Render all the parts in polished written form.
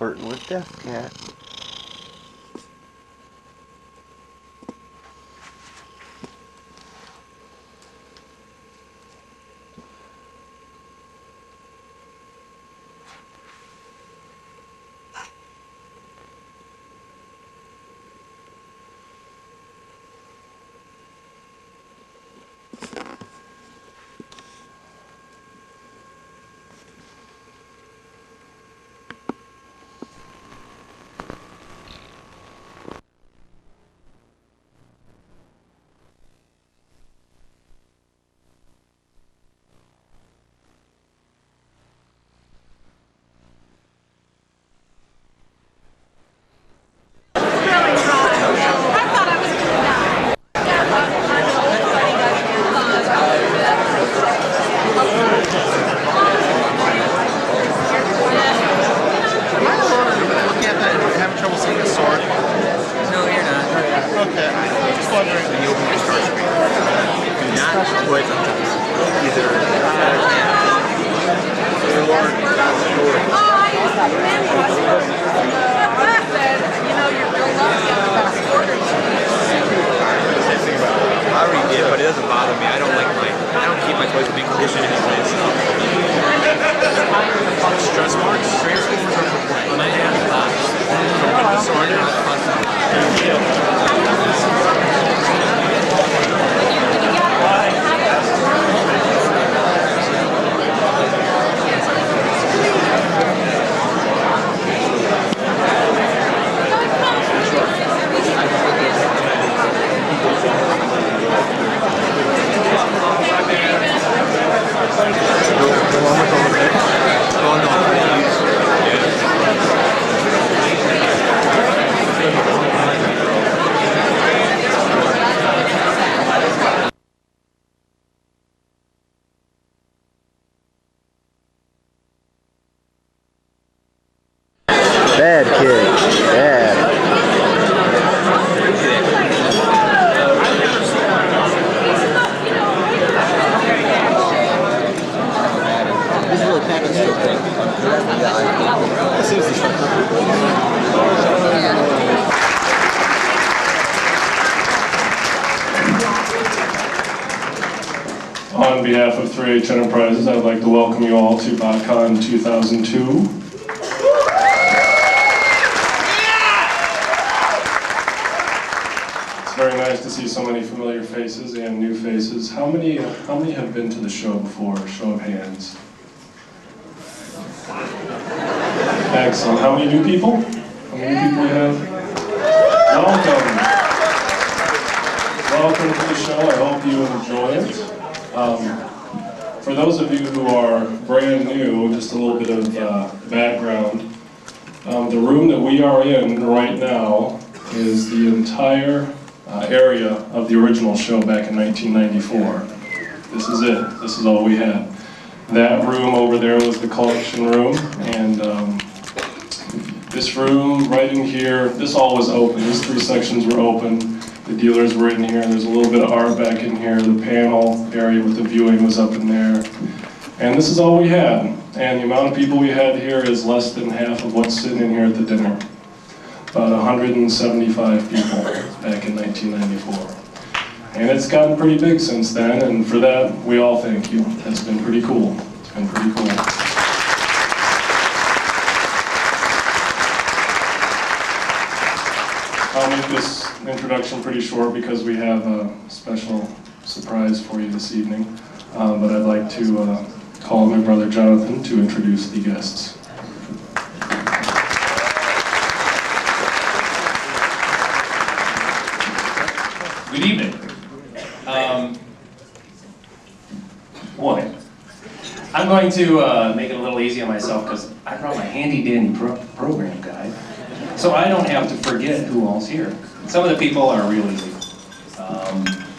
flirting with Death Cat. Bad kid. Bad. This is really packaged still. This is On behalf of 3H Enterprises, I'd like to welcome you all to BotCon 2002. It's very nice to see so many familiar faces and new faces. How many have been to the show before? Show of hands. Excellent. How many new people? How many new people we have? Welcome. Welcome to the show. I hope you enjoy it. For those of you who are brand new, just a little bit of background. The room that we are in right now is the entire area of the original show back in 1994. This is it. This is all we had. That room over there was the collection room, and this room right in here, this all was open. These three sections were open. The dealers were in here. There's a little bit of art back in here. The panel area with the viewing was up in there. And this is all we had. And the amount of people we had here is less than half of what's sitting in here at the dinner. About 175 people back in 1994. And it's gotten pretty big since then, and for that, we all thank you. It's been pretty cool. It's been pretty cool. I'll make this introduction pretty short because we have a special surprise for you this evening. But I'd like to call my brother Jonathan to introduce the guests. Good evening. Boy, I'm going to make it a little easy on myself because I brought my handy-dandy program guide, so I don't have to forget who all's here. Some of the people are real easy,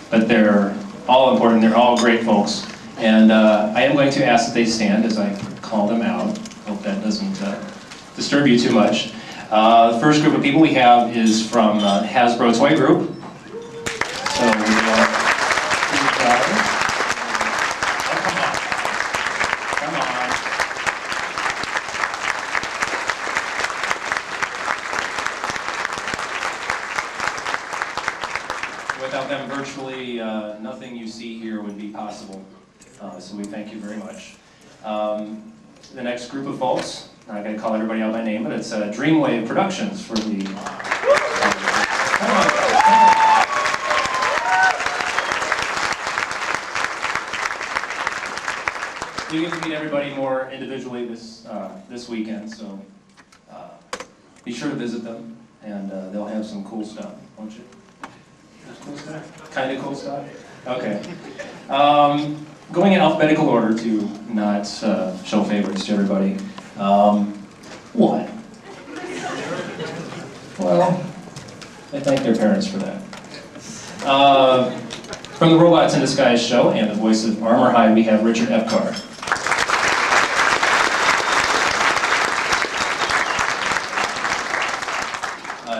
but they're all important. They're all great folks, and I am going to ask that they stand as I call them out. Hope that doesn't disturb you too much. The first group of people we have is from Hasbro Toy Group. So we have two guys. Oh, come on. would be possible. So we thank you very much. The next group of folks, I'm not going to call everybody out by name, but it's Dreamwave Productions for the... You get to meet everybody more individually this weekend, so be sure to visit them, and they'll have some cool stuff, won't you? Cool stuff? Kind of cool stuff? Okay. Going in alphabetical order to not show favorites to everybody. What? Well, I thank their parents for that. From the Robots in Disguise show and the voice of Armor High, we have Richard Epcar.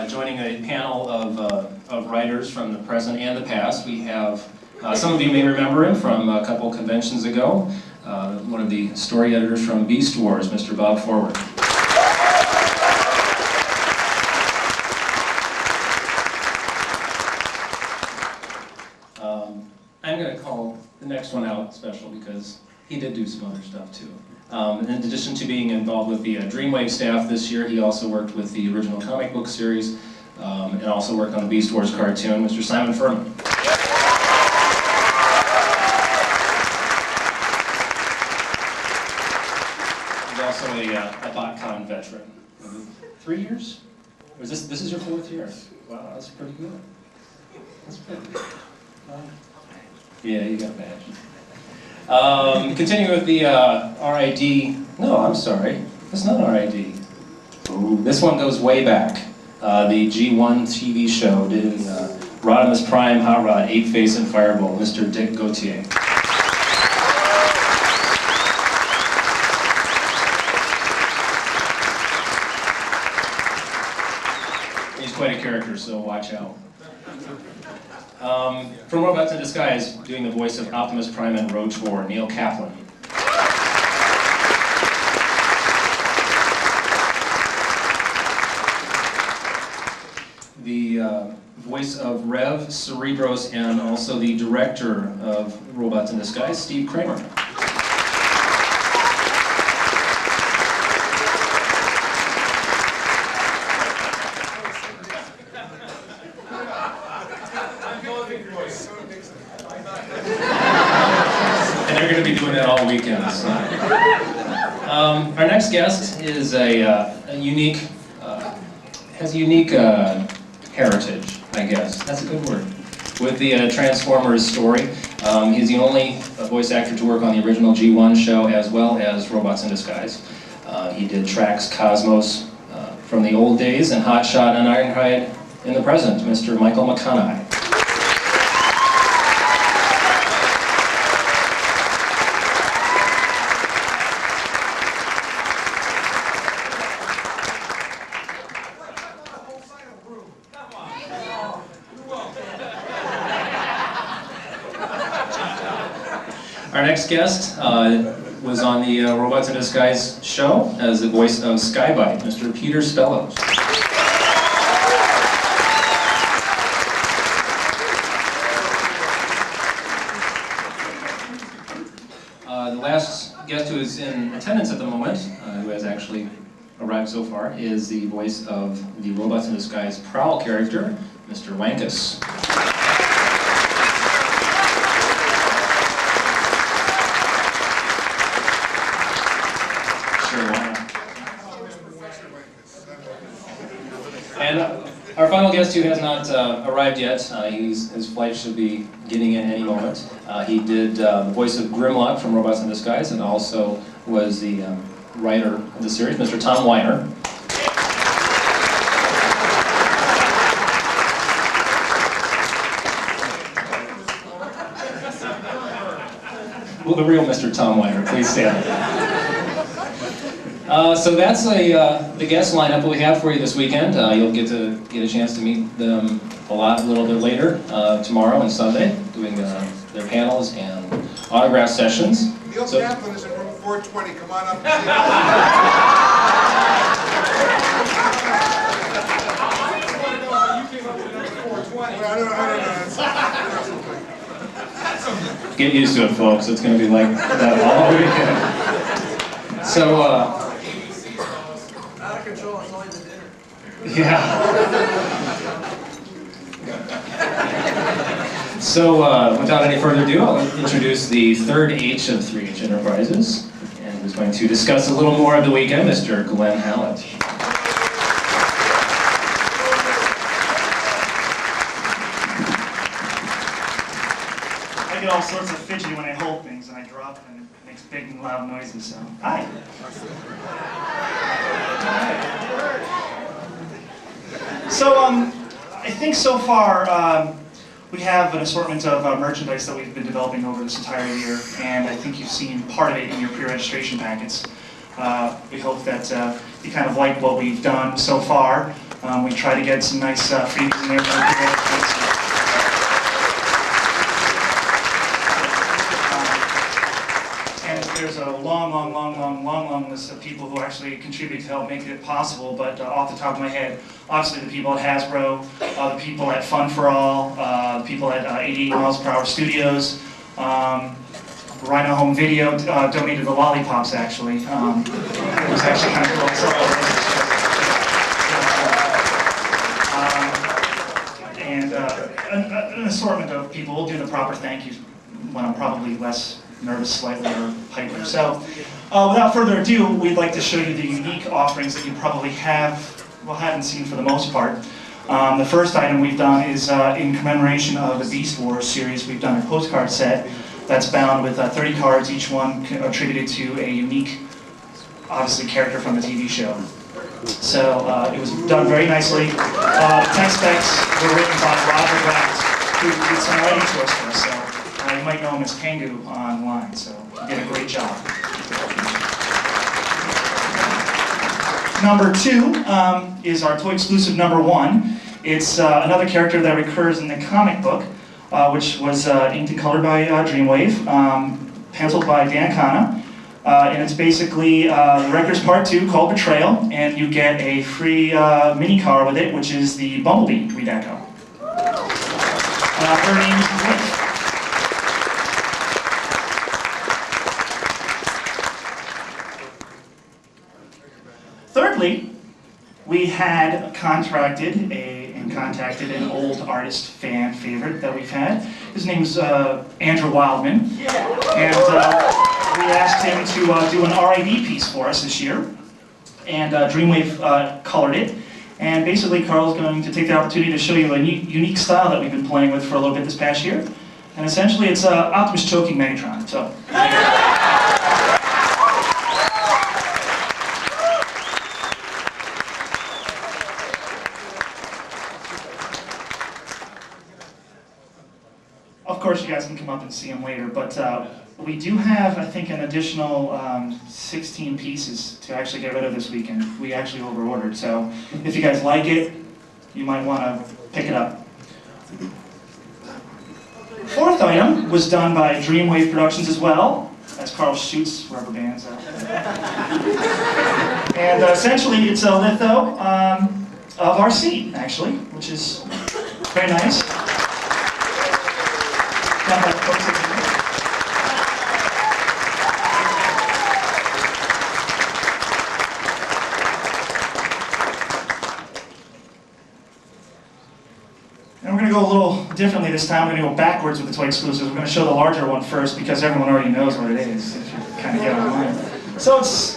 Joining a panel of writers from the present and the past, we have, some of you may remember him from a couple conventions ago, one of the story editors from Beast Wars, Mr. Bob Forward. I'm going to call the next one out special because he did do some other stuff too. In addition to being involved with the Dreamwave staff this year, he also worked with the original comic book series and also worked on the Beast Wars cartoon, Mr. Simon Furman. He's also a BotCon veteran. 3 years? Was this is your 4th year? Wow, that's pretty good. That's pretty good. Yeah, you got a badge. Continuing with the RID, no, I'm sorry, that's not RID. Ooh, this one goes way back. The G1 TV show did Rodimus Prime, Hot Rod, 8-Face, and Fireball, Mr. Dick Gautier. He's quite a character, so watch out. From Robots in Disguise, doing the voice of Optimus Prime and Roach War, Neil Kaplan. The voice of Rev, Cerebros, and also the director of Robots in Disguise, Steve Kramer. And they're going to be doing that all weekend. So. Our next guest is a unique, has a unique heritage, I guess. That's a good word. With the Transformers story. He's the only voice actor to work on the original G1 show as well as Robots in Disguise. He did Trax Cosmos from the old days and Hot Shot and Ironhide in the present, Mr. Michael McConnohie. Our next guest was on the Robots in Disguise show as the voice of Skybite, Mr. Peter Spellos. The last guest who is in attendance at the moment, who has actually arrived so far, is the voice of the Robots in Disguise Prowl character, Mr. Wankus. And our final guest who has not arrived yet, his flight should be getting in any moment. He did the voice of Grimlock from Robots in Disguise and also was the writer of the series, Mr. Tom Weiner. Well, the real Mr. Tom Weiner, please stand. So that's the guest lineup that we have for you this weekend. You'll get a chance to meet them a little bit later tomorrow and Sunday, doing their panels and autograph sessions. Neil Kaplan is in room 420. Come on up and see him. I don't know. That's something. Get used to it, folks. It's going to be like that all weekend. So, Out of control, it's only the dinner. yeah. So, without any further ado, I'll introduce the third H of 3H Enterprises, and who's going to discuss a little more of the weekend, Mr. Glen Hallit. I get all sorts of fidgety when I hold things and I drop them and it makes big and loud noises, so hi. So I think so far we have an assortment of merchandise that we've been developing over this entire year, and I think you've seen part of it in your pre-registration packets. We hope that you kind of like what we've done so far. We try to get some nice freebies in there for pre-registration. There's a long list of people who actually contribute to help make it possible, but off the top of my head, obviously the people at Hasbro, the people at Fun for All, the people at 88 Miles Per Hour Studios, Rhino Home Video donated the lollipops actually. It was actually kind of cool. And an assortment of people. We'll do the proper thank yous when I'm probably less nervous slightly or hyper. So without further ado, we'd like to show you the unique offerings that you probably haven't seen for the most part. The first item we've done is in commemoration of the Beast Wars series. We've done a postcard set that's bound with 30 cards, each one attributed to a unique, obviously, character from the TV show. So it was done very nicely. Text specs were written by Roger Glass, who did some writing to us for us. So you might know him as Kangu online, so he did a great job. Number 2 is our toy exclusive number 1. It's another character that recurs in the comic book, which was inked and colored by Dreamwave, penciled by Dan Kana, and it's basically Wreckers Part 2 called Betrayal, and you get a free mini car with it, which is the Bumblebee redeco. Her name is Blake. Thirdly, we had contacted an old artist fan favorite that we've had. His name's Andrew Wildman, and we asked him to do an RID piece for us this year, and Dreamwave colored it. And basically, Carl's going to take the opportunity to show you a unique style that we've been playing with for a little bit this past year. And essentially, it's Optimus choking Megatron. So. Of course, you guys can come up and see them later, but we do have, I think, an additional 16 pieces to actually get rid of this weekend. We actually over-ordered, so if you guys like it, you might want to pick it up. Fourth item was done by Dreamwave Productions as well, as Carl shoots rubber bands out. And essentially, it's a litho of our seat, actually, which is very nice. And we're going to go a little differently this time. We're going to go backwards with the toy exclusives. We're going to show the larger one first because everyone already knows what it is, if you kind of get online. So it's...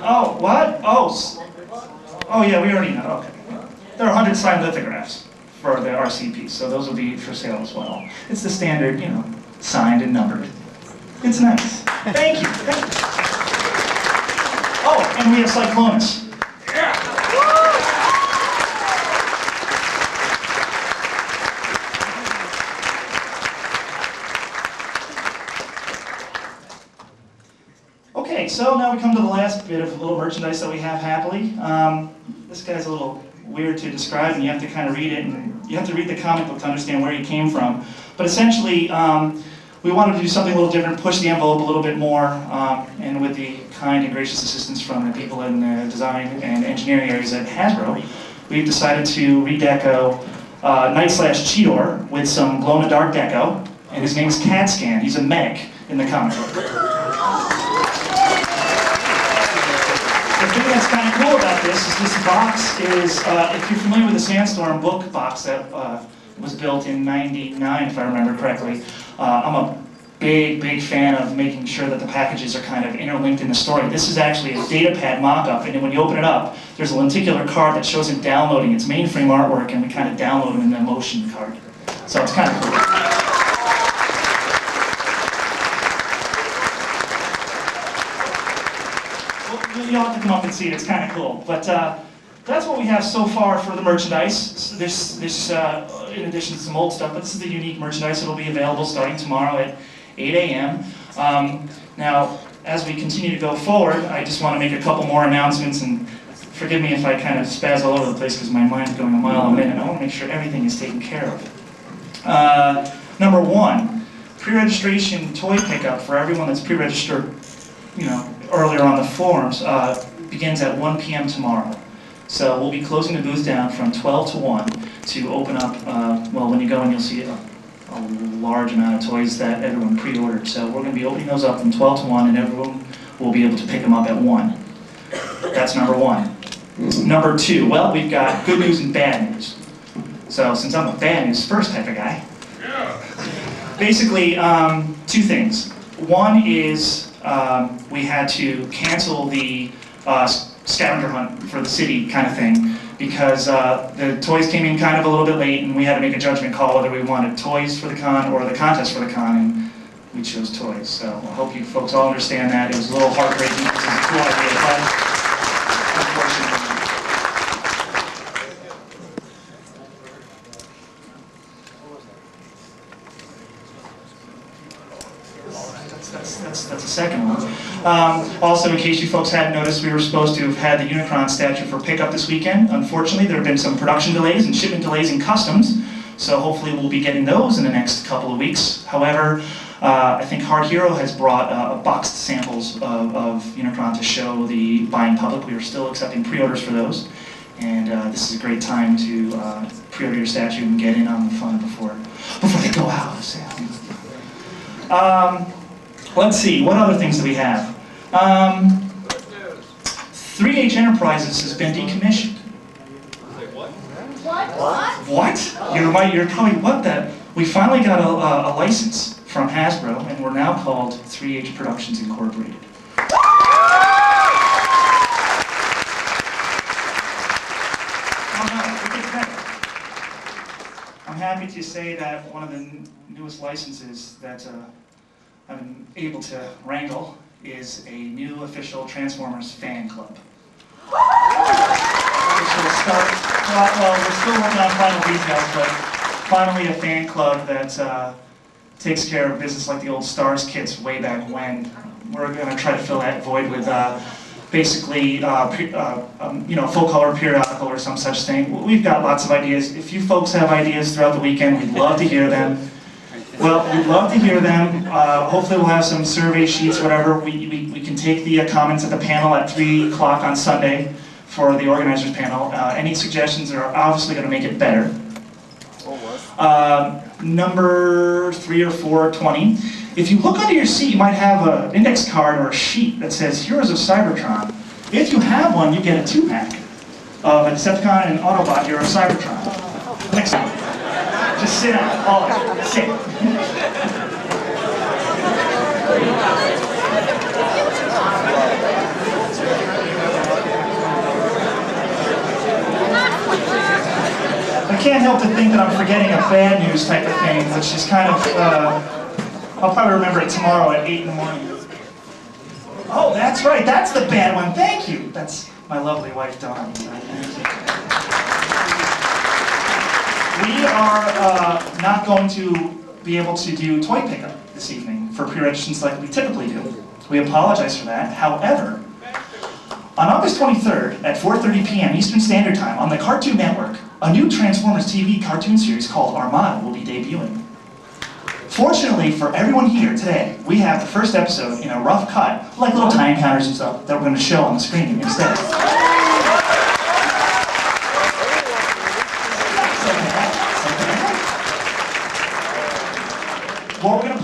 Oh, what? Oh yeah, we already know. Okay. There are 100 signed lithographs for the RC piece, so those will be for sale as well. It's the standard, you know, signed and numbered. It's nice. Thank you. Thank you. Oh, and we have Cyclonus. Okay, so now we come to the last bit of little merchandise that we have happily. This guy's a little weird to describe, and you have to kind of read it, and you have to read the comic book to understand where he came from. But essentially, we wanted to do something a little different, push the envelope a little bit more, and with the kind and gracious assistance from the people in the design and engineering areas at Hasbro, we've decided to redeco Knight/Cheetor with some glow-in-the-dark deco. and his name is CAT-Scan. He's a medic in the comic book. The thing that's kind of cool about this is this box is, if you're familiar with the Sandstorm book box that was built in '99, if I remember correctly, I'm a big fan of making sure that the packages are kind of interlinked in the story. This is actually a data pad mock-up, and when you open it up, there's a lenticular card that shows him downloading its mainframe artwork, and we kind of download him in the motion card. So it's kind of cool. Well, you'll have to come up and see it. It's kind of cool. But that's what we have so far for the merchandise. So there's in addition to some old stuff, but this is the unique merchandise that will be available starting tomorrow at 8 a.m. Now, as we continue to go forward, I just want to make a couple more announcements, and forgive me if I kind of spaz all over the place because my mind's going a mile a minute. I want to make sure everything is taken care of. Number one, pre-registration toy pickup for everyone that's pre-registered, earlier on the forums, begins at 1 p.m. tomorrow. So we'll be closing the booth down from 12 to 1 to open up, well, when you go in you'll see a large amount of toys that everyone pre-ordered. So we're going to be opening those up from 12 to 1, and everyone will be able to pick them up at 1. That's number one. Number two, well, we've got good news and bad news. So since I'm a bad news first type of guy, basically two things. One is we had to cancel the scavenger hunt for the city kind of thing, because the toys came in kind of a little bit late, and we had to make a judgment call whether we wanted toys for the con or the contest for the con, and we chose toys. So I hope you folks all understand that. It was a little heartbreaking because it's a cool idea, but unfortunately. That's the second one. Also, in case you folks hadn't noticed, we were supposed to have had the Unicron statue for pickup this weekend. Unfortunately, there have been some production delays and shipment delays in customs, so hopefully we'll be getting those in the next couple of weeks. However, I think Hard Hero has brought boxed samples of Unicron to show the buying public. We are still accepting pre-orders for those, and this is a great time to pre-order your statue and get in on the fun before they go out of sale. Let's see, what other things do we have? 3H Enterprises has been decommissioned. What? You're probably, what the? We finally got a license from Hasbro, and we're now called 3H Productions Incorporated. I'm happy to say that one of the newest licenses that I've been able to wrangle is a new official Transformers fan club. Which will start, well, we're still working on final details, but finally a fan club that takes care of business like the old Stars kits way back when. We're going to try to fill that void with basically, full color periodical or some such thing. We've got lots of ideas. If you folks have ideas throughout the weekend, we'd love to hear them. Well, we'd love to hear them. Hopefully we'll have some survey sheets, whatever. We can take the comments at the panel at 3 o'clock on Sunday for the organizers panel. Any suggestions are obviously going to make it better. Number 3 or 4, 20. If you look under your seat, you might have an index card or a sheet that says Heroes of Cybertron. If you have one, you get a 2-pack of a Decepticon and Autobot Hero of Cybertron. Next time. Just sit down, all of you. Sit. I can't help to think that I'm forgetting a bad news type of thing, which is kind of, I'll probably remember it tomorrow at 8 in the morning. Oh, that's right, that's the bad one, thank you. That's my lovely wife, Dawn. We are not going to be able to do toy pickup this evening for pre-registrants like we typically do. We apologize for that. However, on August 23rd at 4:30 p.m. Eastern Standard Time on the Cartoon Network, a new Transformers TV cartoon series called Armada will be debuting. Fortunately for everyone here today, we have the first episode in a rough cut, like little time counters and stuff, that we're going to show on the screen instead.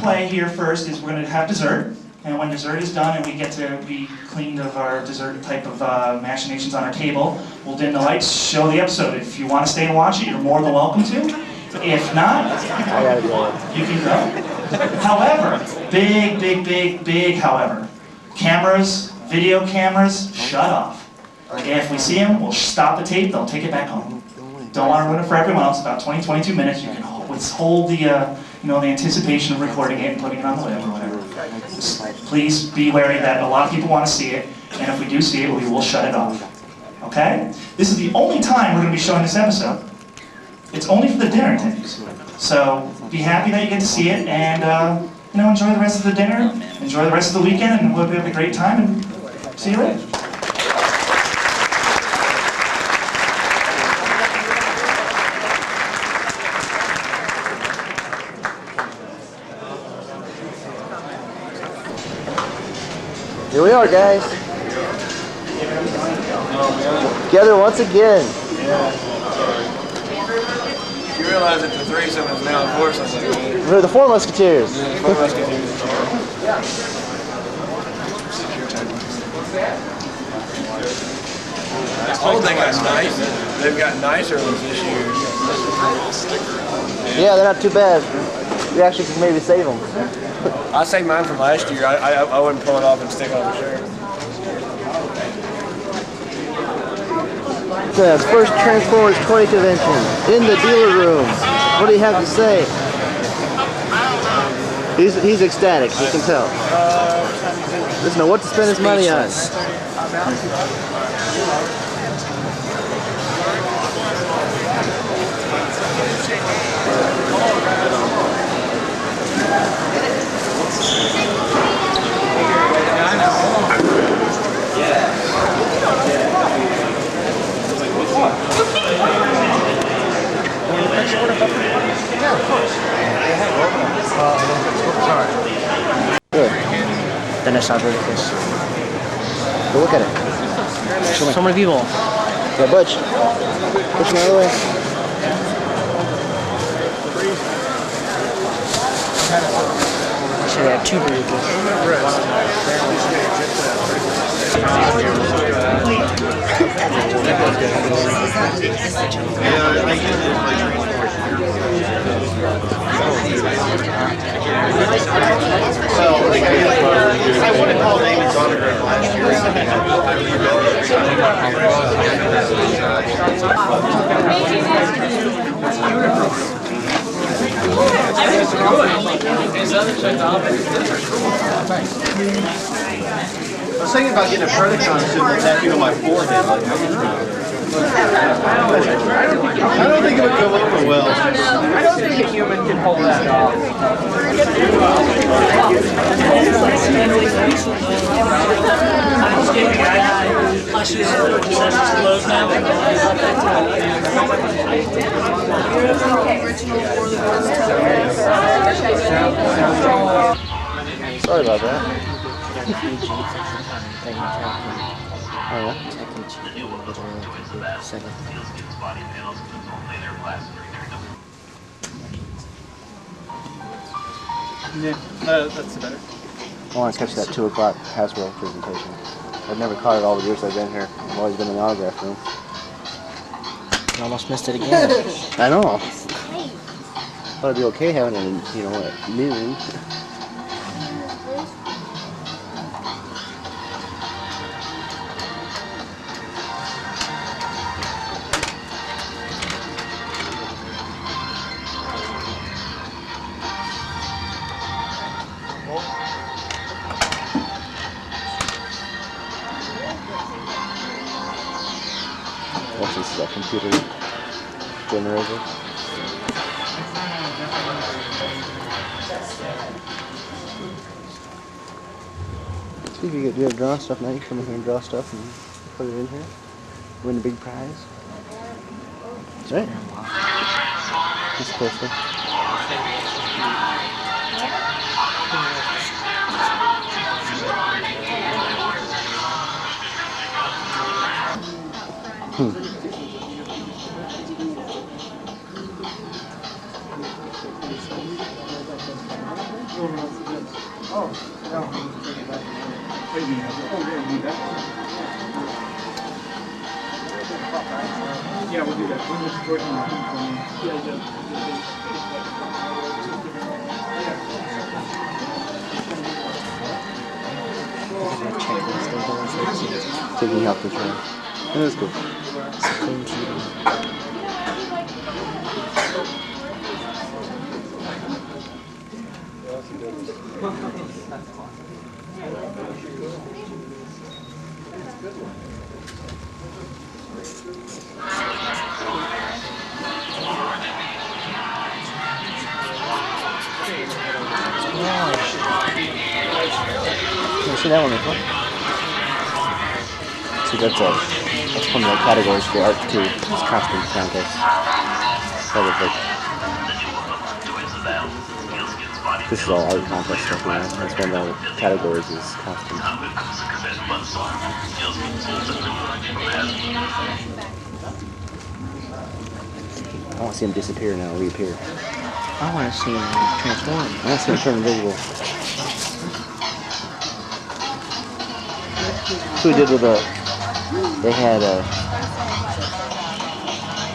play here first is we're going to have dessert. And when dessert is done and we get to be cleaned of our dessert type of machinations on our table, we'll dim the lights, show the episode. If you want to stay and watch it, you're more than welcome to. If not, I gotta go. you can go. However, big however, cameras, video cameras, shut off. If we see them, we'll stop the tape, they'll take it back home. Don't want to ruin it for everyone else. About 20, 22 minutes. You can hold the, the anticipation of recording it and putting it on the web or whatever. Just please be wary that a lot of people want to see it, and if we do see it, we will shut it off. Okay? This is the only time we're going to be showing this episode. It's only for the dinner attendees. So be happy that you get to see it, and enjoy the rest of the dinner, enjoy the rest of the weekend, and we'll have a great time, and see you later. Here we are, guys. Together once again. You realize that the threesome is now a foursome. We're the Four Musketeers. Four Musketeers. Oh, they got nice. They've got nicer ones this year. Yeah, they're not too bad. We actually can maybe save them. I saved mine from last year. I wouldn't pull it off and stick on the shirt. The first Transformers toy convention in the dealer room. What do you have to say? He's ecstatic, you can tell. Doesn't know what to spend his money on. Good. Then I saw verticals. Go look at it. So many people. Yeah, Butch. Push me out of the way. Should have 2 I would have called David's autograph last year. I was thinking about getting a Predacon symbol tattooed on my forehead. I don't think it would go over well. I don't think a human can pull that off. Sorry about that. Oh, yeah? Second. Yeah, that's better. I want to catch that 2 o'clock Hasbro presentation. I've never caught it all the years I've been here. I've always been in the autograph room. You almost missed it again. I know. Thought it'd be okay having it, at noon. What's this, is that computer generator? See if you do draw stuff now. You come in here and draw stuff and put it in here. Win a big prize. That's right. That's closer. Yeah, we'll do that. We're just working on Taking out the train. That is cool. Clean cheating. You see that one before? See, that's one of the categories for art too. It's costume contest. Probably. This is all art contest stuff now. That's one of the categories is costumes. I want to see him disappear now, reappear. I want to see him transform. I want to see him turn invisible. That's what we did with they had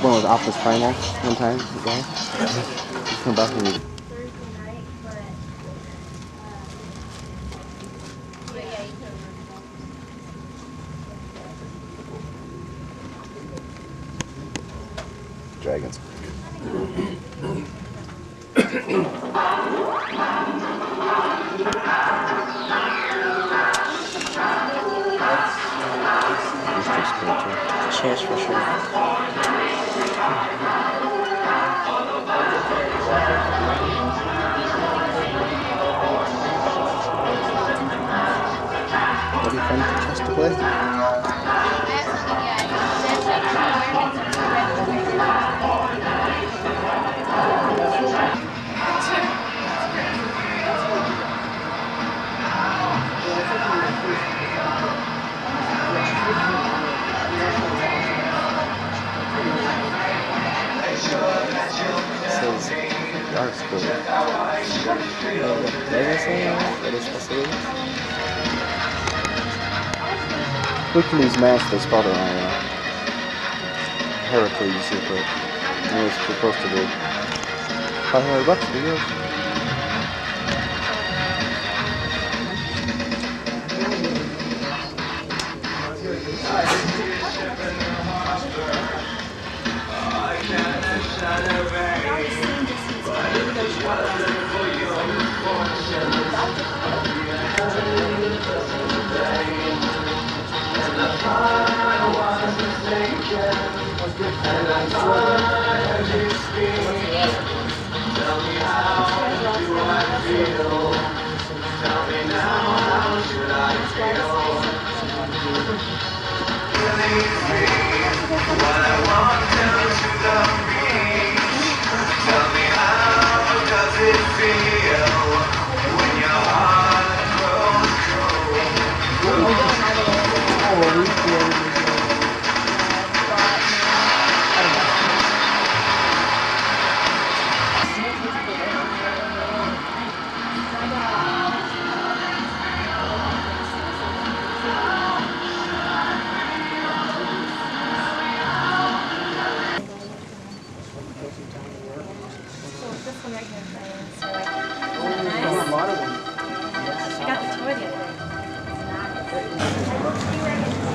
one was Optimus Primal one time, the guy. He come back and dragons. Chess for sure. That'd be fun for chess to play. Says the art school. Hercules mask they spotted on Heracles, you put. It was supposed to be $500 for yours.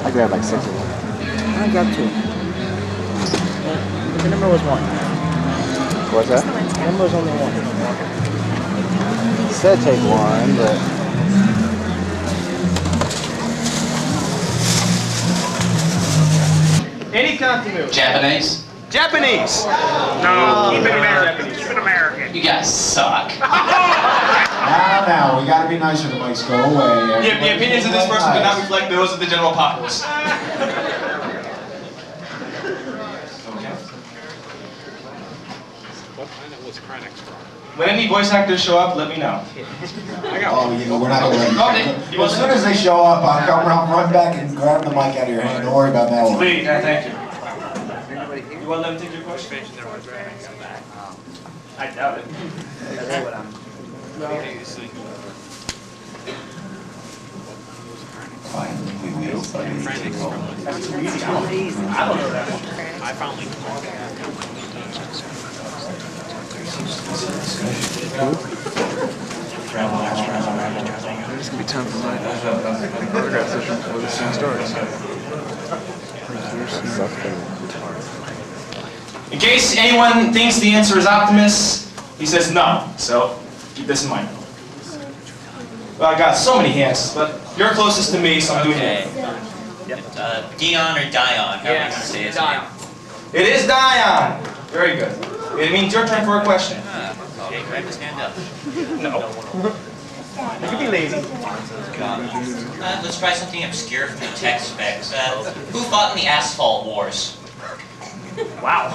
I grabbed like 6 of them. I grabbed 2. But the number was 1. What's that? The number was only 1. He said take 1, but... Any continent. Japanese? Japanese. No, keep it American. Keep it American. You guys suck. Now, we gotta be nicer to Mike's. Go away. The opinions of this person do not reflect those of the general populace. When any voice actors show up, let me know. Oh, yeah, we're not gonna as soon as they show up, I'll come run back and grab the mic out of your hand. Don't worry about that one. Please, thank you. You want to let me take your question? I doubt it. There's gonna be time for my autograph session before this thing starts. In case anyone thinks the answer is Optimus, he says no. So keep this in mind. Well, I got so many hands, but you're closest to me, so I'm doing it. Dion or Dion, how are you going to say his name? It is Dion. Very good. It means your turn for a question. Okay, grab his hand up. No. You can be lazy. Let's try something obscure from the tech specs. Who fought in the Asphalt Wars? Wow.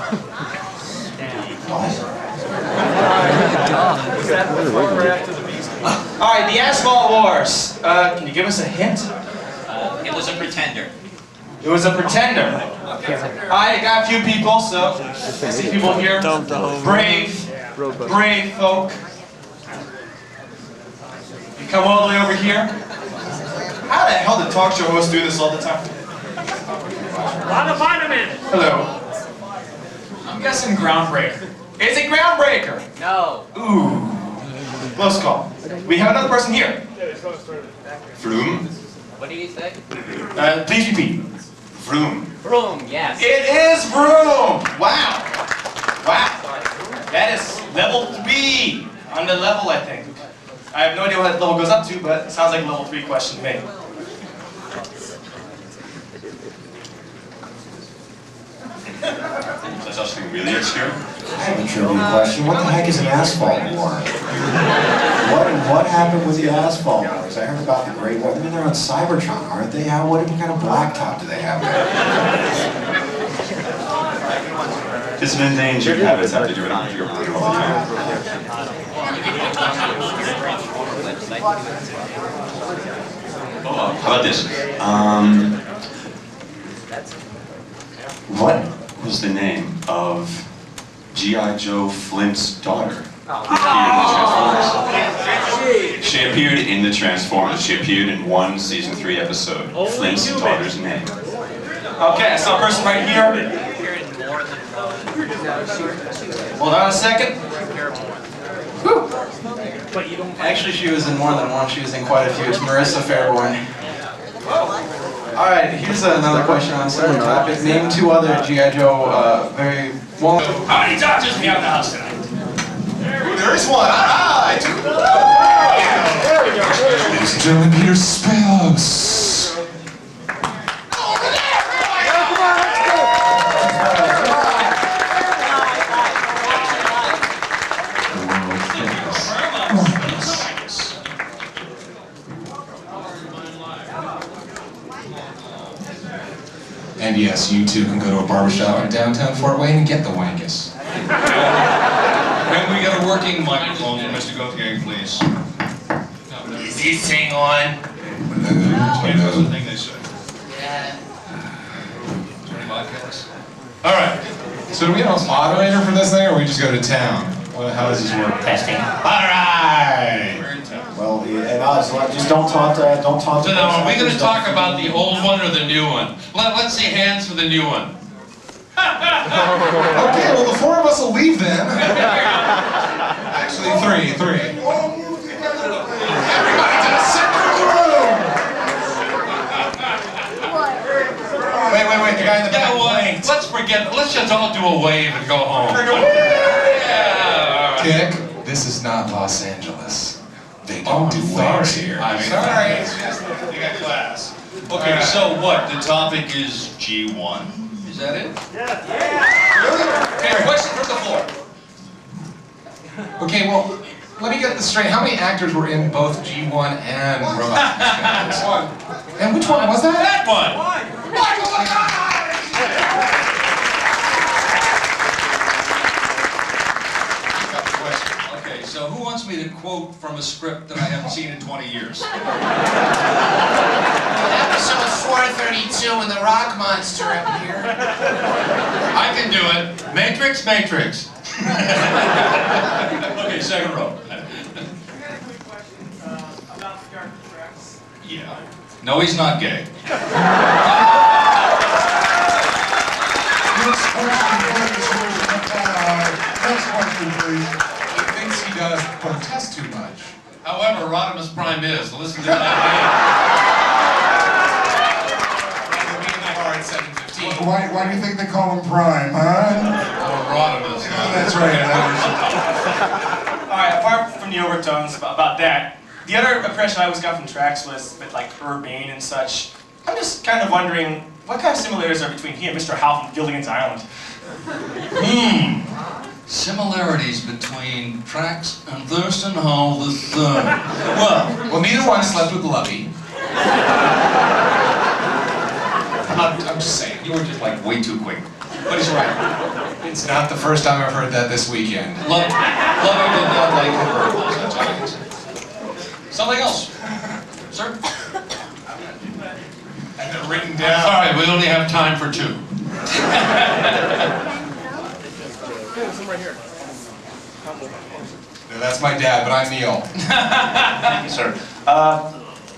Alright, the Asphalt Wars. Can you give us a hint? It was a pretender. It was a pretender. I got a few people, so I see people here. Brave folk. You come all the way over here. How the hell do talk show hosts do this all the time? Hello. I'm guessing Groundbreaker. Is it Groundbreaker? No. Ooh. Close call. We have another person here. Vroom. What do you say? Please repeat. Vroom. Vroom, yes. It is Vroom! Wow. Wow. That is level 3 on the level, I think. I have no idea what that level goes up to, but it sounds like a level 3 question to me. That's something really obscure. I have a trivia question. What the heck is an asphalt war? What happened with the asphalt wars? I heard about the Great War. I mean, they're on Cybertron, aren't they? What kind of blacktop do they have there? Just an endangered habits have to do with your all the time. Oh, how about this? What was the name of G.I. Joe Flint's daughter? She appeared in the Transformers. She appeared in one season 3 episode. Flint's daughter's name. Okay, I saw a person right here. Hold on a second. Whew. Actually, she was in more than one. She was in quite a few. It's Marissa Fairborn. Alright, here's another question on a similar topic. Name 2 other G.I. Joe very well. How many doctors we have in the house tonight? There is one. Alright. There we go. Ladies and gentlemen, Peter Spellos. And yes, you too can go to a barbershop in downtown Fort Wayne and get the Wankus. Can we get a working microphone for Mr. Gautier, please? Is this thing on? That's the thing they say. Yeah. Podcast. Alright, so do we have an moderator for this thing, or we just go to town? How does this work? Testing. Alright! Well, and us, just don't talk to. So now, are we going to talk about the old one or the new one? Let's see hands for the new one. Okay, well the 4 of us will leave then. Actually, 3. Everybody to the center of the room! Wait, the guy in the back. Let's forget, let's just all do a wave and go home. Kick, this is not Los Angeles. They don't do waves here. I mean, sorry. You got class. Okay, so what? The topic is G1. Is that it? Yeah. Okay, question from the floor. Okay, well, let me get this straight. How many actors were in both G1 and Robot Wars? One. And which one was that? That one! Michael McConnohie! Okay, so who wants me to quote from a script that I haven't seen in 20 years? Episode 432 and the rock monster up here. I can do it. Matrix. Okay, second row. About the character tracks. Yeah. No, he's not gay. Next question, please. He thinks he does protest too much. However, Rodimus Prime is. Listen to that. Why do you think they call him Prime, huh? Oh, Rodimus. Oh, that's right. Alright, apart from the overtones about that, the other impression I always got from tracks was a bit like urbane and such. I'm just kind of wondering, what kind of similarities are between he and Mr. Hal from Gilligan's Island? Similarities between Trax and Thurston Hall the Third. Well, neither one slept with Lovey. I'm just saying. You were just like way too quick. But he's right. It's not the first time I've heard that this weekend. Lovey did not like convertibles, that's all I can say. Something else. Sir? And they're written down. Sorry, we only have time for two. No, that's my dad, but I'm Neil. Thank you, sir.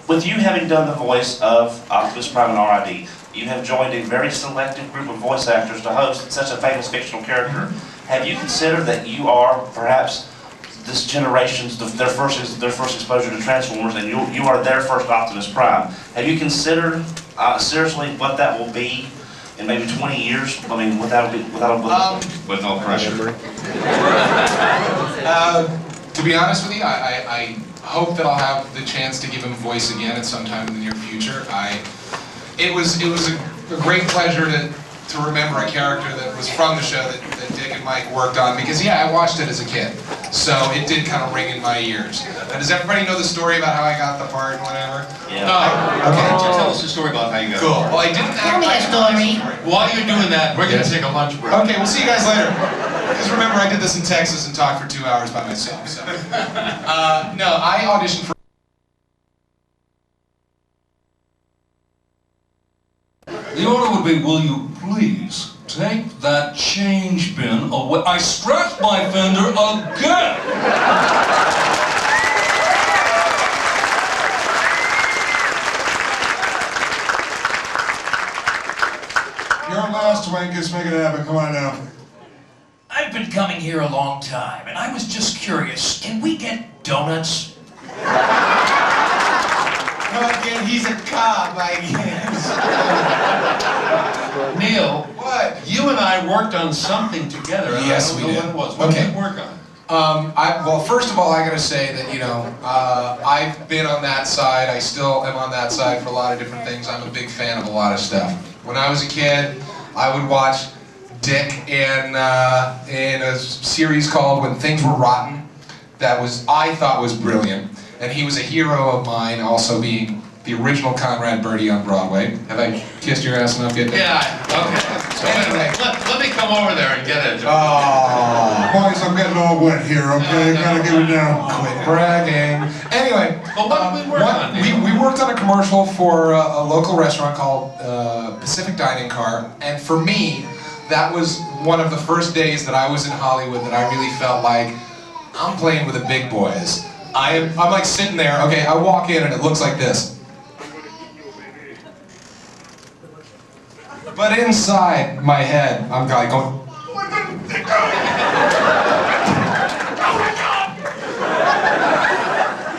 With you having done the voice of Optimus Prime and RID, you have joined a very selective group of voice actors to host such a famous fictional character. Have you considered that you are perhaps this generation's their first exposure to Transformers, and you are their first Optimus Prime? Have you considered seriously what that will be in maybe 20 years? I mean, with no pressure. To be honest with you, I hope that I'll have the chance to give him voice again at some time in the near future. It was a great pleasure to remember a character that was from the show that Dick and Mike worked on, because yeah, I watched it as a kid, so it did kind of ring in my ears. Now, does everybody know the story about how I got the part and whatever? Yeah. Okay. Tell us the story about how you got it. Cool. Well, I didn't Tell me a story. While you're doing that, we're going to take a lunch break. Okay, we'll see you guys later. Because remember, I did this in Texas and talked for 2 hours by myself. So, no, I auditioned for. The order would be, will you please take that change bin away? I scratched my fender again! You're last, Wankus. Make it happen. Come on now. I've been coming here a long time, and I was just curious, can we get donuts? Again, he's a cop, I guess. Neil, what? You and I worked on something together, and Yes, I we don't know did. what it was. What did we work on? Well, first of all, I gotta say that, I've been on that side. I still am on that side for a lot of different things. I'm a big fan of a lot of stuff. When I was a kid, I would watch Dick in a series called When Things Were Rotten. That I thought was brilliant. And he was a hero of mine, also being the original Conrad Birdie on Broadway. Have I kissed your ass enough yet? Yeah, okay. So Anyway. let me come over there and get it. Oh, boys, I'm getting all wet here, okay? Gotta give it down. Quit bragging. Anyway, But what did we work on, Neil? we worked on a commercial for a local restaurant called Pacific Dining Car, and for me, that was one of the first days that I was in Hollywood that I really felt like I'm playing with the big boys. I'm like sitting there, okay, I walk in and it looks like this. But inside my head, I'm like going,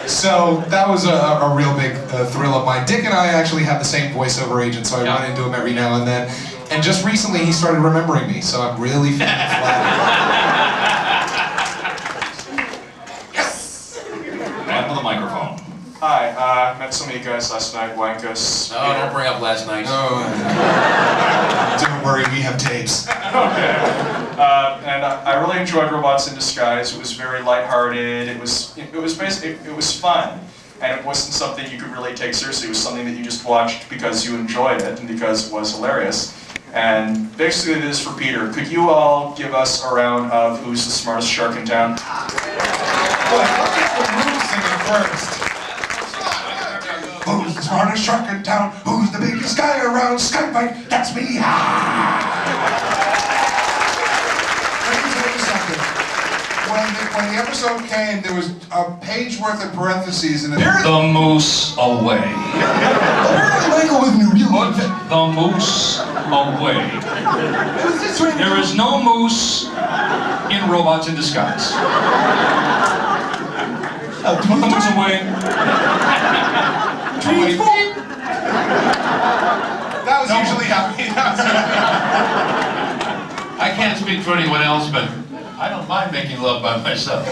so that was a real big thrill of mine. Dick and I actually have the same voiceover agent, so I run into him every now and then. And just recently he started remembering me, so I'm really feeling flattered. Man with a microphone. Hi, met some of you guys last night, Wankus. Oh, don't bring up last night. Don't worry, we have tapes. Okay. And I really enjoyed Robots in Disguise. It was very lighthearted. It was fun, and it wasn't something you could really take seriously. It was something that you just watched because you enjoyed it and because it was hilarious. And basically, this is for Peter. Could you all give us a round of who's the smartest shark in town? Look at the room singing first. Who's the smartest shark in town? Who's the biggest guy around? Skyfight, that's me. Let me tell you something. when the episode came, there was a page worth of parentheses in it. The moose away. Apparently Michael was new. Put the moose away. There is no moose in Robots in Disguise. Put the moose away. That was usually how I can't speak for anyone else, but I don't mind making love by myself.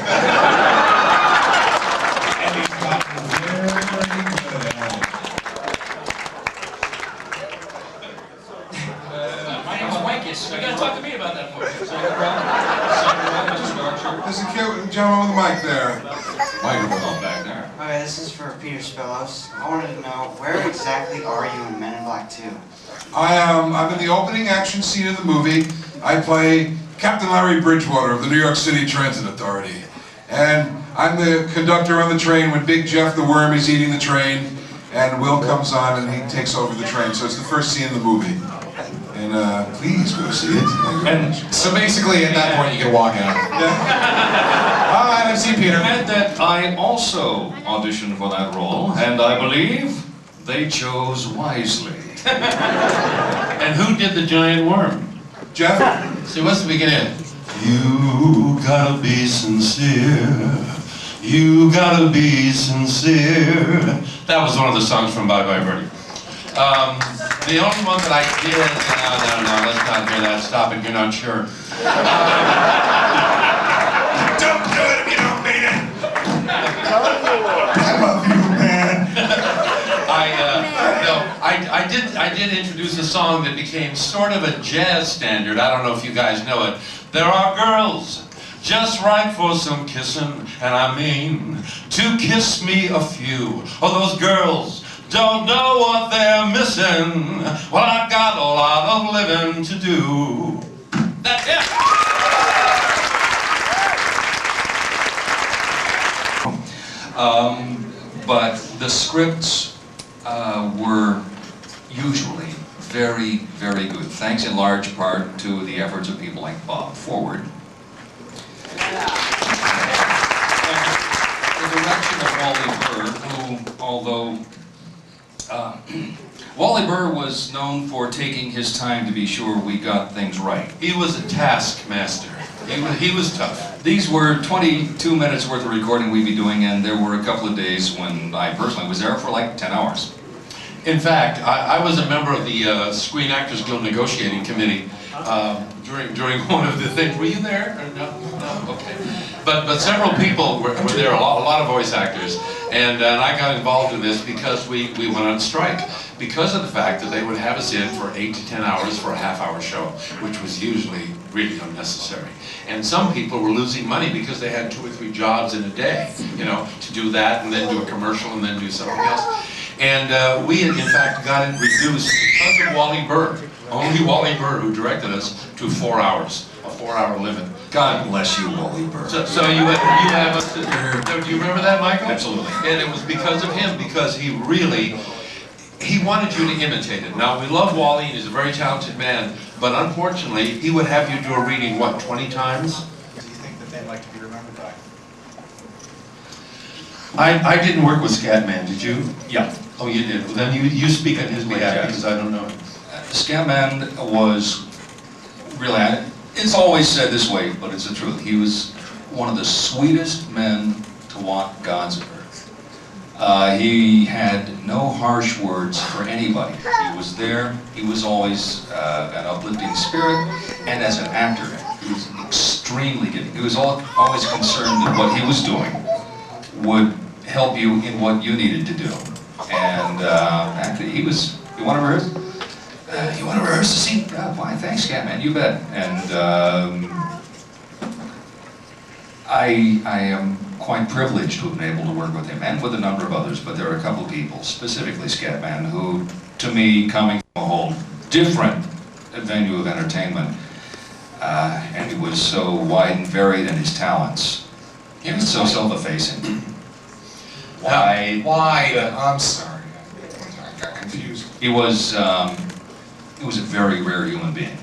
My name's Wankus. You gotta talk to me about that movie. There's a cute gentleman with a mic there. Microphone back there. Okay, this is for Peter Spellos. I wanted to know, where exactly are you in Men in Black 2? I'm in the opening action scene of the movie. I play Captain Larry Bridgewater of the New York City Transit Authority. And I'm the conductor on the train when Big Jeff the Worm is eating the train, and Will comes on and he takes over the train. So it's the first scene in the movie. And please go see it. And so basically at that point you can walk out. All right, I've seen Peter. And that I also auditioned for that role, and I believe they chose wisely. And who did the giant worm? Jeff? See, what's the beginning? You gotta be sincere. You gotta be sincere. That was one of the songs from Bye Bye Birdie. The only one that I did, no, let's not hear that. Stop it, you're not sure. Don't do it if you don't mean it. I love you, man. I did introduce a song that became sort of a jazz standard. I don't know if you guys know it. There are girls just right for some kissing, and I mean to kiss me a few. Oh, those girls don't know what they're missing. Well, I got a lot of living to do. That's it. But the scripts were usually very, very good, thanks in large part to the efforts of people like Bob Forward. The direction of Wally Burr, who, although Wally Burr was known for taking his time to be sure we got things right. He was a taskmaster. He was tough. These were 22 minutes worth of recording we'd be doing, and there were a couple of days when I personally was there for like 10 hours. In fact, I was a member of the Screen Actors Guild negotiating committee during one of the things. Were you there? Or no? No? Okay. But several people were there, a lot of voice actors, and I got involved in this because we went on strike. Because of the fact that they would have us in for 8 to 10 hours for a half-hour show, which was usually really unnecessary. And some people were losing money because they had 2 or 3 jobs in a day, you know, to do that and then do a commercial and then do something else. And we had, in fact, got it reduced because of Wally Burr. Only Wally Burr who directed us to 4 hours, a 4-hour limit. God bless you, Wally Burr. So you have us. Do you remember that, Michael? Absolutely. And it was because of him, because he really, he wanted you to imitate it. Now, we love Wally, and he's a very talented man, but unfortunately, he would have you do a reading, what, 20 times? Do you think that they'd like to be remembered by? I didn't work with Scatman, did you? Yeah. Oh, you did. Well, then you speak on his behalf, because I don't know. Scatman was really, it's always said this way, but it's the truth. He was one of the sweetest men to walk God's earth. He had no harsh words for anybody. He was there. He was always an uplifting spirit, and as an actor, he was extremely giving. He was always concerned that what he was doing would help you in what you needed to do. And actually, he was. You want to rehearse? You want to rehearse the scene? Fine, thanks, Catman. You bet. And I am quite privileged to have been able to work with him and with a number of others, but there are a couple of people, specifically Scatman, who, to me, coming from a whole different venue of entertainment, and he was so wide and varied in his talents. He was so self-effacing. Wide. I'm sorry. I got confused. He was a very rare human being.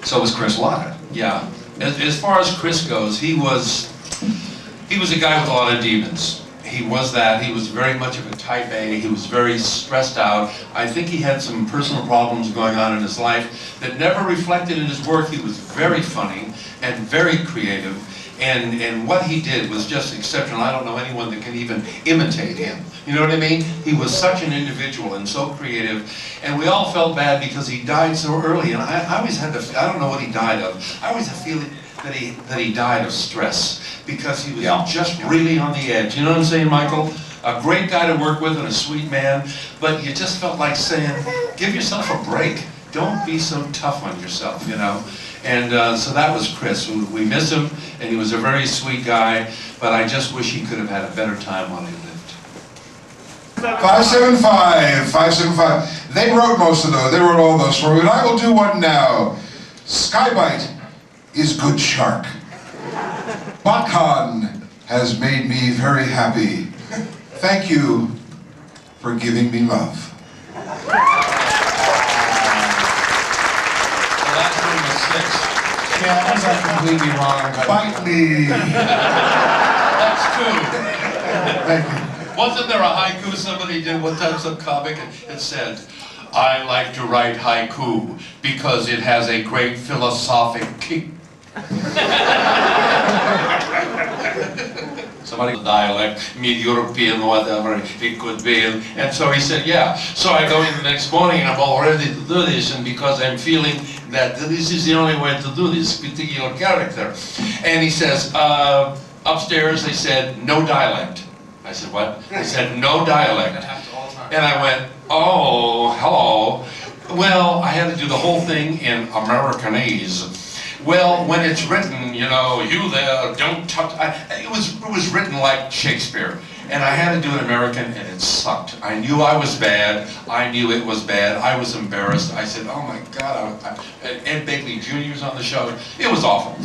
So was Chris Latta. Yeah. As far as Chris goes, he was He was a guy with a lot of demons. He was that. He was very much of a type A. He was very stressed out. I think he had some personal problems going on in his life that never reflected in his work. He was very funny and very creative. And what he did was just exceptional. I don't know anyone that can even imitate him. You know what I mean? He was such an individual and so creative. And we all felt bad because he died so early. And I always had the, I don't know what he died of. I always had the feeling that he died of stress because he was just really on the edge. You know what I'm saying, Michael? A great guy to work with and a sweet man. But you just felt like saying, give yourself a break. Don't be so tough on yourself, you know? And so that was Chris. We miss him, and he was a very sweet guy, but I just wish he could have had a better time while he lived. 575. They wrote most of those. They wrote all those for me, and I will do one now. Skybite is good shark. BotCon has made me very happy. Thank you for giving me love. Yeah, that was like completely wrong. Bite me! That's true. Thank you. Wasn't there a haiku somebody did one time, some comic? It said, I like to write haiku because it has a great philosophic kick. Somebody dialect, mid-European, whatever it could be. And so he said, yeah. So I go in the next morning and I'm all ready to do this, and because I'm feeling that this is the only way to do this particular character. And he says, upstairs they said, no dialect. I said, what? They said, no dialect. And I went, oh, hello. Well, I had to do the whole thing in Americanese. Well, when it's written, you know, you there, don't touch, it was written like Shakespeare. And I had to do it American, and it sucked. I knew I was bad. I knew it was bad. I was embarrassed. I said, oh my God, Ed Begley Jr. was on the show. It was awful.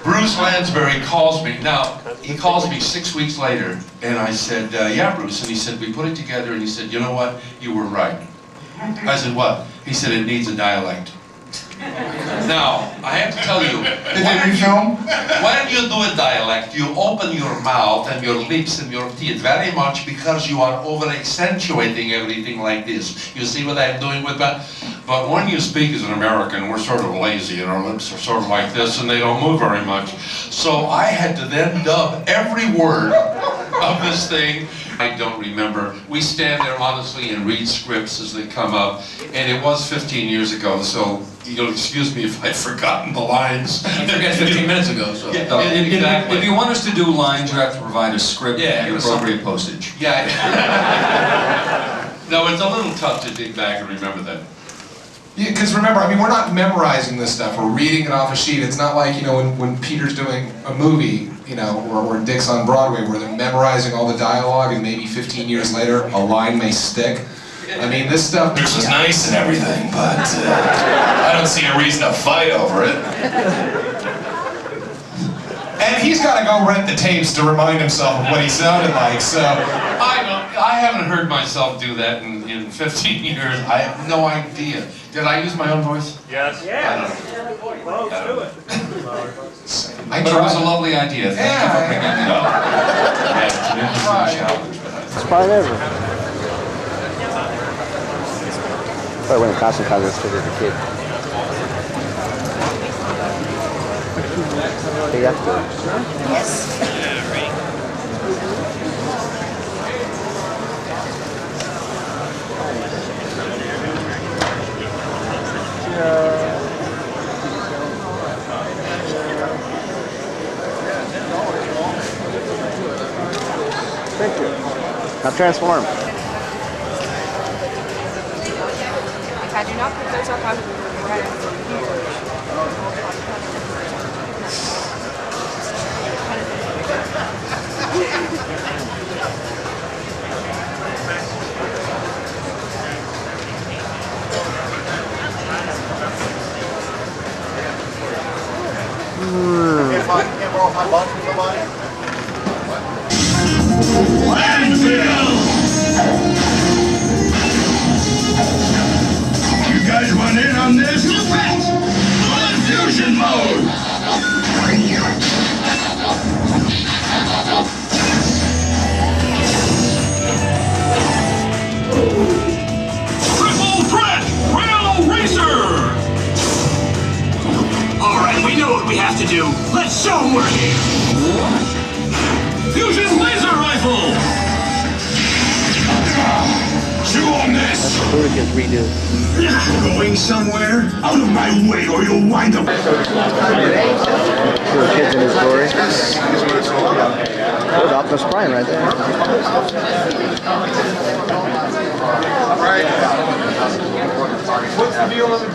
Bruce Lansbury calls me. Now, he calls me 6 weeks later, and I said, yeah, Bruce. And he said, we put it together, and he said, you know what? You were right. I said, what? He said, it needs a dialect. Now, I have to tell you, when you do a dialect, you open your mouth and your lips and your teeth very much because you are over-accentuating everything like this. You see what I'm doing with that? But when you speak as an American, we're sort of lazy and our lips are sort of like this and they don't move very much. So I had to then dub every word of this thing. I don't remember. We stand there honestly and read scripts as they come up, and it was 15 years ago, so you'll excuse me if I've forgotten the lines. You forgot 15 minutes ago, so. Yeah, If you want us to do lines, you have to provide a script and the appropriate postage. Yeah. No, it's a little tough to dig back and remember that. Yeah, because remember, I mean, we're not memorizing this stuff. We're reading it off a sheet. It's not like, you know, when Peter's doing a movie, you know, or Dick's on Broadway, where they're memorizing all the dialogue, and maybe 15 years later, a line may stick. I mean, this stuff... This was nice and everything, but I don't see a reason to fight over it. And he's got to go rent the tapes to remind himself of what he sounded like, so... I haven't heard myself do that in 15 years. I have no idea. Did I use my own voice? Yes. Yes. Well, let's do it. But it was a lovely idea. Thank you for bringing it up. It's fine ever. Probably went to costume contest as a kid. Hey, that's good. Yes. Thank you. Now transform. Had you not put those up, I would have You guys want in on this? Full infusion mode! this? That's Ludicrous redo. Going somewhere? Out of my way or you'll wind up. Little kids in his glory. That was Optimus Prime right there. Right. What's the deal on the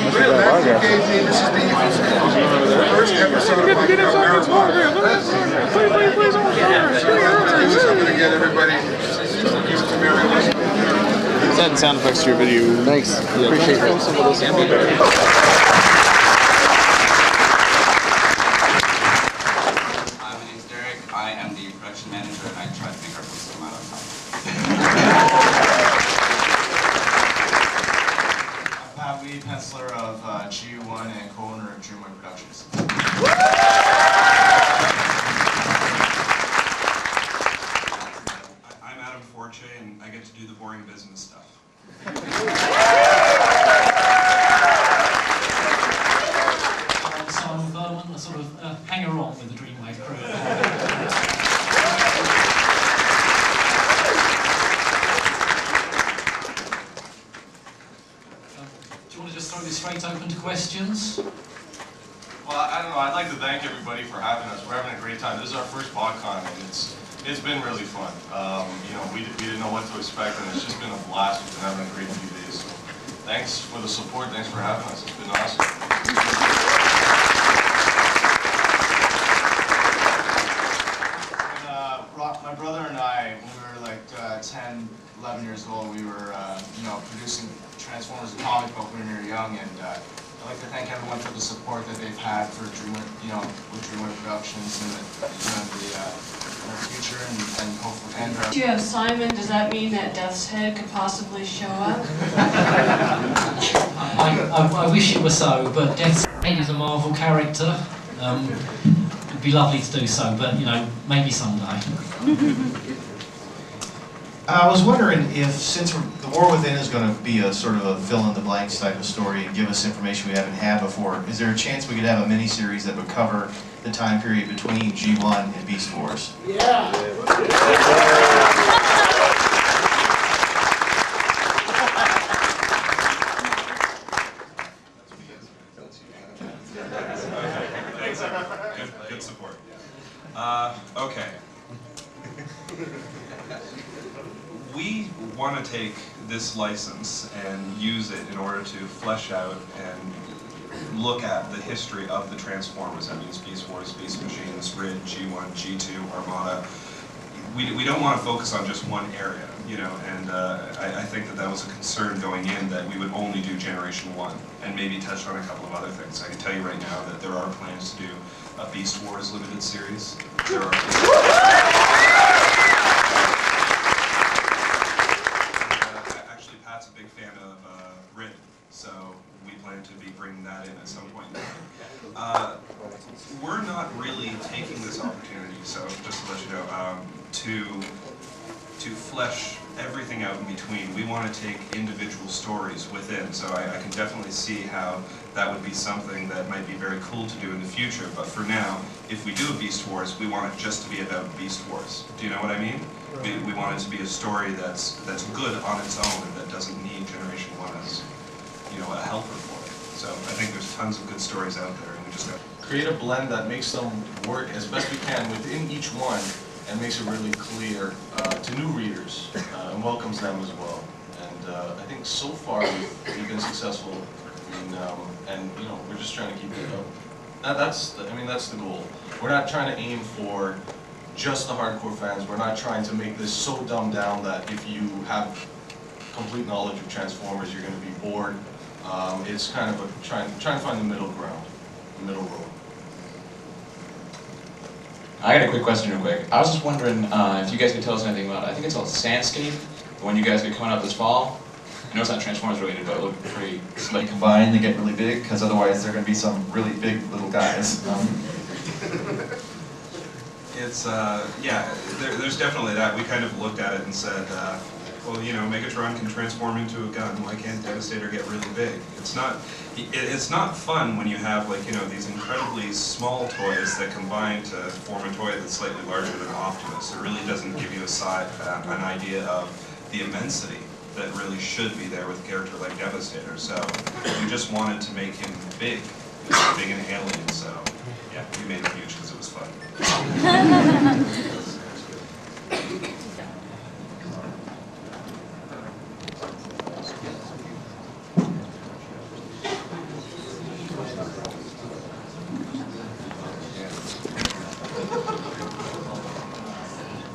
this is the first episode of my Please, I'm gonna get everybody. Let's add sound effects to your video. Thanks. Appreciate it. I am the production manager, and I try to make our voices come out on top. I'm lead penciler of G1 and co-owner of Dreamwave Productions. I'm Adam Forche, and I get to do the boring business stuff. Simon Berman, a sort of hanger-on with the Dreamwave crew. Do you want to just throw this straight open to questions? Well, I don't know. I'd like to thank everybody for having us. We're having a great time. This is our first BotCon, and it's been really fun. You know, we didn't know what to expect, and it's just been a blast. We've been having a great few days. So, thanks for the support. Thanks for having us. It's been awesome. My brother and I, when we were like 10, 11 years old, we were, you know, producing Transformers the comic book when we were young, and I'd like to thank everyone for the support that they've had for Dreamwave, you know, with Dreamwave Productions and the future and hopefully. If you have Simon, does that mean that Death's Head could possibly show up? I wish it were so, but Death's Head is a Marvel character. It'd be lovely to do so, but you know, maybe someday. I was wondering if, since The War Within is going to be a sort of a fill-in-the-blanks type of story and give us information we haven't had before, is there a chance we could have a mini-series that would cover the time period between G1 and Beast Wars? Yeah! Good support. Okay. We want to take this license and use it in order to flesh out and look at the history of the Transformers. That means Beast Wars, Beast Machines, Rid, G1, G2, Armada. We don't want to focus on just one area, you know, and I think that was a concern going in, that we would only do Generation 1 and maybe touch on a couple of other things. I can tell you right now that there are plans to do a Beast Wars limited series. There are actually, Pat's a big fan of Rid, so we plan to be bringing that in at some point. We're not really taking this opportunity, so just to let you know, to flesh everything out in between. We want to take individual stories within, so I can definitely see how that would be something that might be very cool to do in the future, but for now, if we do a Beast Wars, we want it just to be about Beast Wars. Do you know what I mean? We want it to be a story that's good on its own and that doesn't need Generation 1 as, you know, a helper for it. So I think there's tons of good stories out there, and we just have to create a blend that makes them work as best we can within each one and makes it really clear to new readers and welcomes them as well. And I think so far we've been successful. And you know, we're just trying to keep it up. That's the goal. We're not trying to aim for just the hardcore fans. We're not trying to make this so dumbed down that if you have complete knowledge of Transformers, you're going to be bored. It's kind of trying to find the middle ground, the middle road. I got a quick question real quick. I was just wondering if you guys could tell us anything about, I think it's called Sandscape, the one you guys are coming out this fall. I know it's not Transformers related, but it looked pretty slick. They combine, they get really big, because otherwise they're going to be some really big little guys. It's, yeah, there's definitely that. We kind of looked at it and said, well, you know, Megatron can transform into a gun. Why can't Devastator get really big? It's not fun when you have, like, you know, these incredibly small toys that combine to form a toy that's slightly larger than Optimus. It really doesn't give you a an idea of the immensity that really should be there with a character like Devastator. So we just wanted to make him big, big and alien. So yeah, we made him huge because it was fun.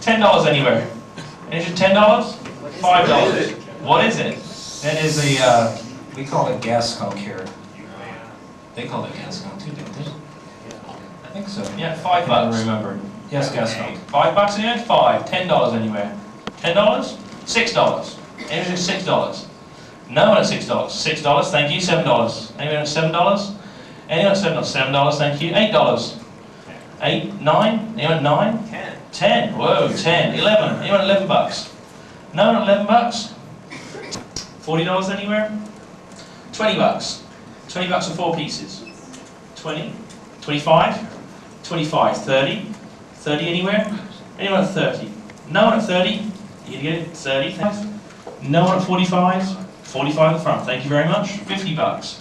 $10 anywhere. Is it $10? $5? What is it? That is a, we call it gas skunk here. They call it gas skunk too, don't they? I think so. Yeah, $5. I don't remember. Yes, gas skunk. $5 anywhere? $5. $10 anywhere. $10? $6. Is it $6? No one at $6. $6, thank you. $7. Anyone at $7? Anyone at $7? $7, thank you. $8. 8, 9? Anyone at 9? 10. 10. Whoa, 10. 11. Anyone at $11? No one at $11? $40 anywhere? $20. $20 for 4 pieces. 20. 25. 25. 30. 30 anywhere? Anyone at 30? No one at 30? You get it? 30. No one at 45? 45 at the front. Thank you very much. $50.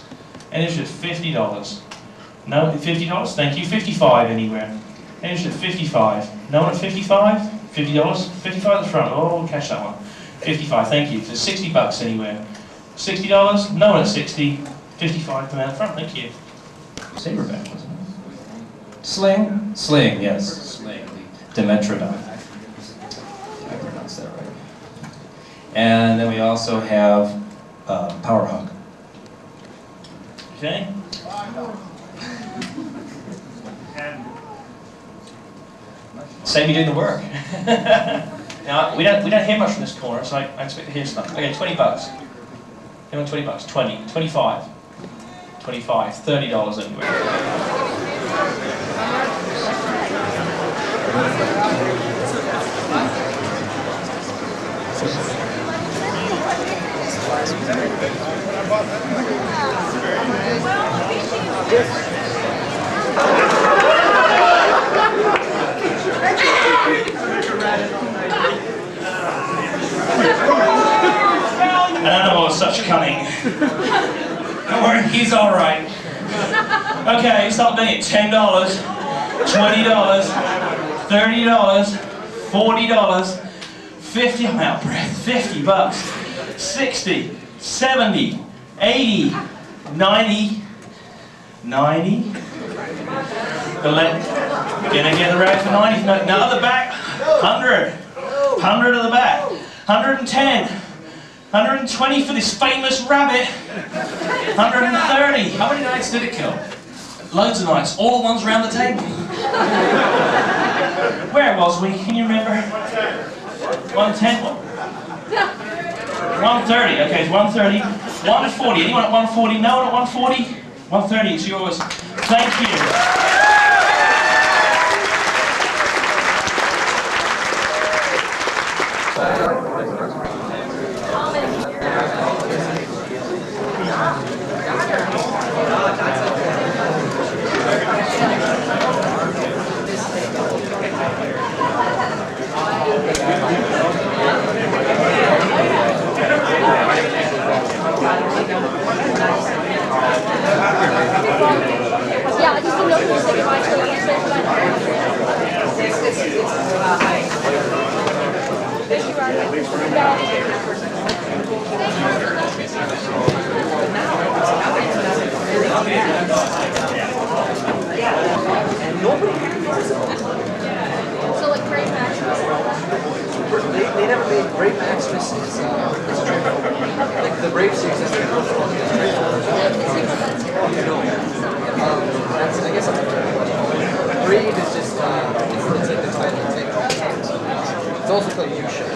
And it's just $50. No, $50? Thank you. 55 anywhere. And it's just 55. No one at 55? $50? 55 at the front. Oh, we'll catch that one. 55, thank you. So $60 anywhere. $60? No one at 60. 55 come out the front, thank you. Saberback, wasn't it? Sling? Sling, yes. Sling. Dimetrodon. I pronounced that right. And then we also have Power Hug. Okay. Same you doing the work. Now we don't hear much from this corner, so I expect to hear stuff. Okay, $20. Anyone $20? 20, 25, 25, $30 anywhere. I don't know what was such cunning. Don't worry, he's alright. Okay, stop bidding it. $10, $20, $30, $40, $50, I'm out of breath, $50, 60, 70, 80, 90, 90. Gonna get the rack for 90. No, at the back, 100. 100 at the back. 110. 120 for this famous rabbit. 130. How many nights did it kill? Loads of nights. All the ones around the table. Where was we? Can you remember? 110? 130. Okay, it's 130. 140. Anyone at 140? No one at 140? 130. It's yours. Thank you. Yeah, I just didn't know if you said goodbye to the So like Brave Maximus. They never made Brave Maximus is like the Brave series is that's, I guess Brave is just it's like the title thing. It's also called You Show.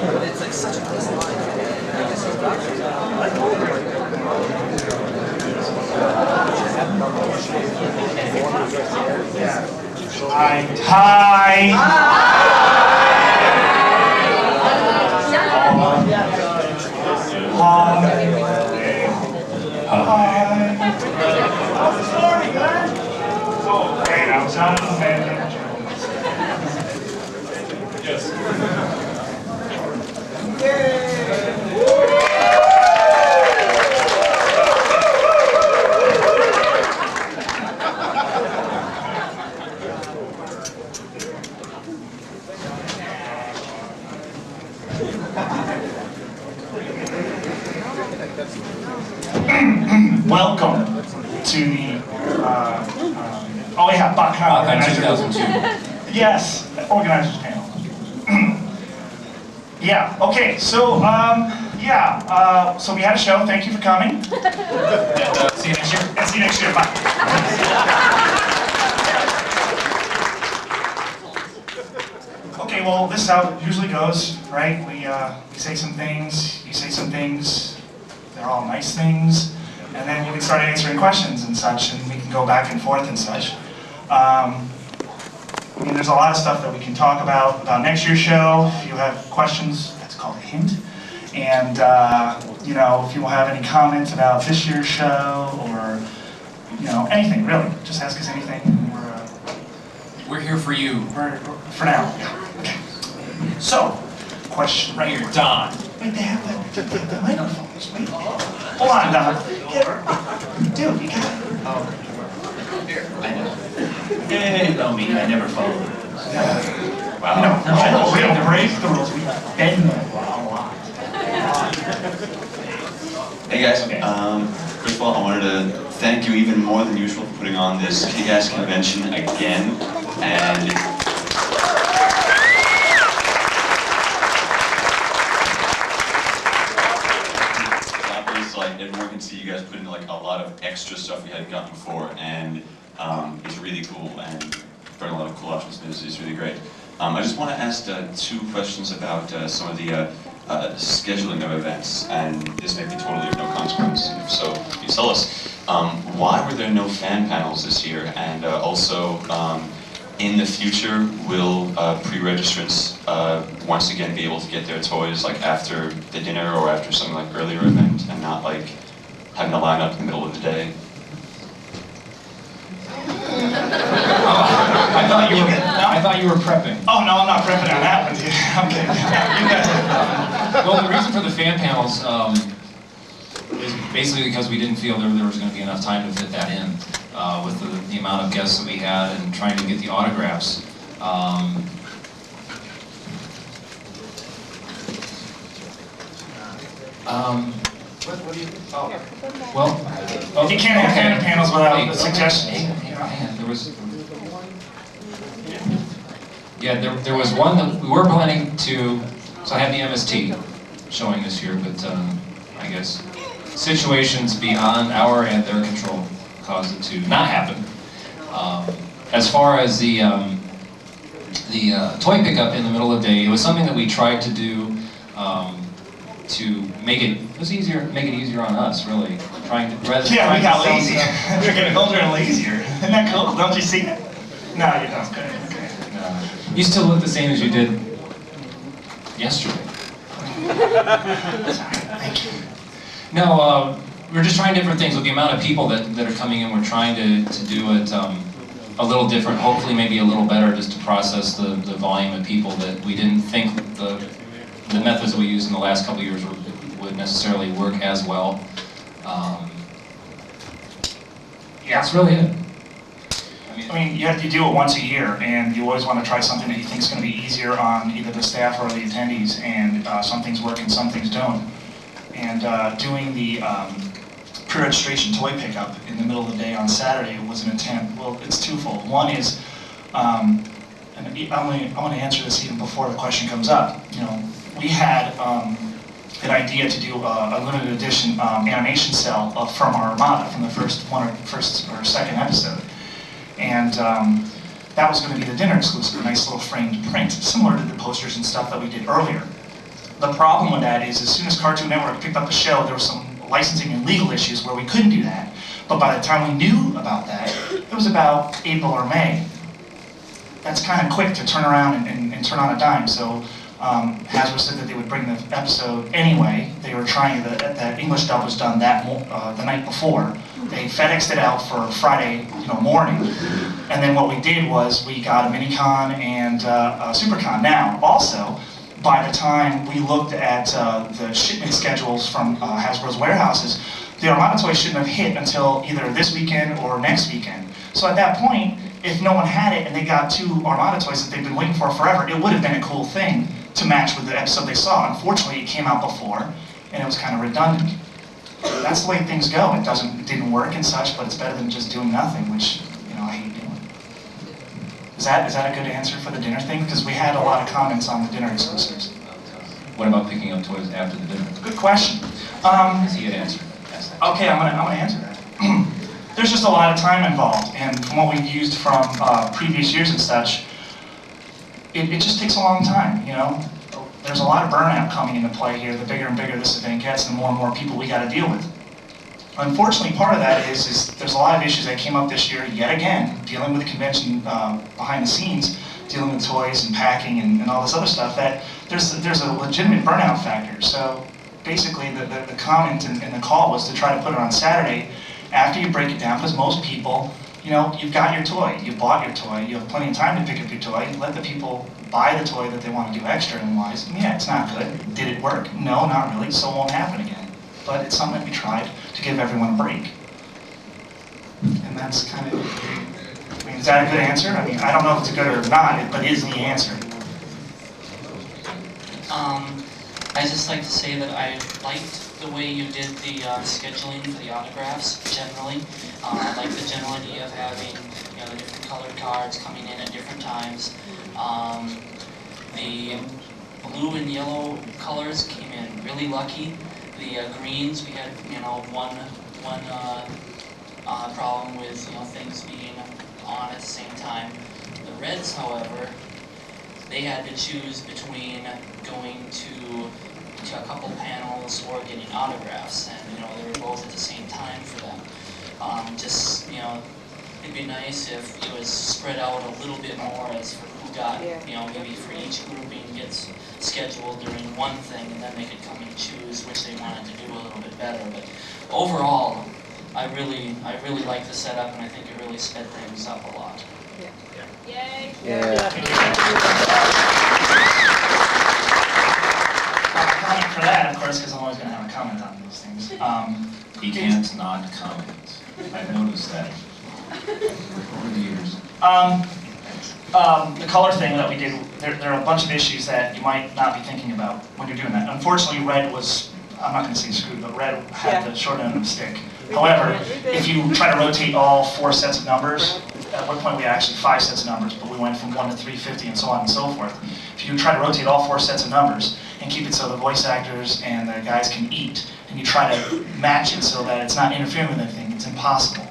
But it's like such a nice line. I guess he's got Hi. welcome to the, oh yeah, BotCon organizer. 2002. Yes, organizers panel. Yeah, okay, so, so we had a show, thank you for coming. And, see you next year. And see you next year, bye. Okay, well, this is how it usually goes, right? We say some things, you say some things, they're all nice things, and then we can start answering questions and such, and we can go back and forth and such. I mean, there's a lot of stuff that we can talk about next year's show. If you have questions, that's called a hint. And, you know, if you have any comments about this year's show, or, you know, anything, really, just ask us anything. We're here for you. For now, yeah. Okay. So, question right here, Don. Wait, they have the microphones. Wait. Hold on, Don. Dude, you got it. Oh. Here, I know. Hey, know me, I never follow. Wow. No, we don't break the rules. We bend them a lot. Hey guys, first of all, I wanted to thank you even more than usual for putting on this kick-ass convention again, and everyone can see you guys put in like a lot of extra stuff we hadn't gotten before, and it's really cool, and bring a lot of cool options. It's really great. I just want to ask 2 questions about some of the scheduling of events, and this may be totally of no consequence. If so, please tell us. Why were there no fan panels this year? And also, in the future, will pre-registrants once again be able to get their toys like after the dinner or after some like earlier event, and not like having to line up in the middle of the day? I thought you were prepping. Oh no, I'm not prepping on that one, dude. I'm kidding. You guys are. Well, the reason for the fan panels is basically because we didn't feel there was going to be enough time to fit that in with the amount of guests that we had and trying to get the autographs. What do you? Oh. Well, you can't have fan panels without a suggestion. There was. Yeah, there was one that we were planning to. So I had the MST showing this year, but I guess situations beyond our and their control caused it to not happen. As far as the toy pickup in the middle of the day, it was something that we tried to do to make it easier on us, really. Trying to we got lazy. We're getting older and lazier. Isn't that cool? Don't you see it? No, you don't. Okay. No. You still look the same as you did yesterday. Thank you. No, we're just trying different things with the amount of people that are coming in. We're trying to do it a little different, hopefully maybe a little better, just to process the volume of people that we didn't think the methods that we used in the last couple of years would necessarily work as well. Yeah, that's really it. I mean, you have to do it once a year, and you always want to try something that you think is going to be easier on either the staff or the attendees, and some things work and some things don't. And doing the pre-registration toy pickup in the middle of the day on Saturday was an attempt. Well, it's twofold. One is, and I want to answer this even before the question comes up. You know, we had an idea to do a limited edition animation cell from our Armada from the first or second episode. And that was going to be the dinner exclusive, a nice little framed print, similar to the posters and stuff that we did earlier. The problem with that is, as soon as Cartoon Network picked up the show, there were some licensing and legal issues where we couldn't do that. But by the time we knew about that, it was about April or May. That's kind of quick to turn around and turn on a dime. So Hasbro said that they would bring the episode anyway. They were trying, that English dub was done the night before. They FedExed it out for Friday, morning. And then what we did was we got a Minicon and a Supercon. Now, also, by the time we looked at the shipment schedules from Hasbro's warehouses, the Armada toys shouldn't have hit until either this weekend or next weekend. So at that point, if no one had it and they got 2 Armada toys that they've been waiting for forever, it would have been a cool thing to match with the episode they saw. Unfortunately, it came out before, and it was kind of redundant. that's the way things go. It didn't work and such, but it's better than just doing nothing, which, you know, I hate doing. Is that a good answer for the dinner thing? Because we had a lot of comments on the dinner exclusives. What about picking up toys after the dinner? Good question. Is he an answer? Okay, I'm gonna answer that. There's just a lot of time involved, and from what we've used from previous years and such, it just takes a long time, you know? There's a lot of burnout coming into play here. The bigger and bigger this event gets, the more and more people we got to deal with. Unfortunately, part of that is there's a lot of issues that came up this year, yet again, dealing with the convention behind the scenes, dealing with toys and packing and all this other stuff, that there's a legitimate burnout factor. So basically, the comment and the call was to try to put it on Saturday after you break it down, because most people, you know, you've got your toy, you bought your toy, you have plenty of time to pick up your toy, let the people buy the toy that they want to do extra and wise. And yeah, it's not good. Did it work? No, not really, so it won't happen again. But it's something that we tried to give everyone a break. And that's kind of, I mean, is that a good answer? I mean, I don't know if it's good or not, but it is the answer. I just like to say that I liked the way you did the scheduling for the autographs generally. I like the general idea of having, you know, the different colored cards coming in at different times. The blue and yellow colors came in really lucky. The greens, we had, you know, one problem with, you know, things being on at the same time. The reds, however, they had to choose between going to a couple panels or getting autographs, and, you know, they were both at the same time for them. Just, you know, it'd be nice if it was spread out a little bit more as for who got, you know, maybe for each grouping gets scheduled during one thing, and then they could come and choose which they wanted to do a little bit better. But overall, I really like the setup, and I think it really sped things up a lot. Yay! Comment for that, of course, because I'm always going to have a comment on those things. He can't not comment. I've noticed that over the years. The color thing that we did, there are a bunch of issues that you might not be thinking about when you're doing that. Unfortunately, red was, I'm not going to say screwed, but red had the short end of the stick. However, if you try to rotate all 4 sets of numbers, at one point we had actually 5 sets of numbers, but we went from 1 to 350 and so on and so forth. If you try to rotate all 4 sets of numbers and keep it so the voice actors and the guys can eat, and you try to match it so that it's not interfering with anything, it's impossible.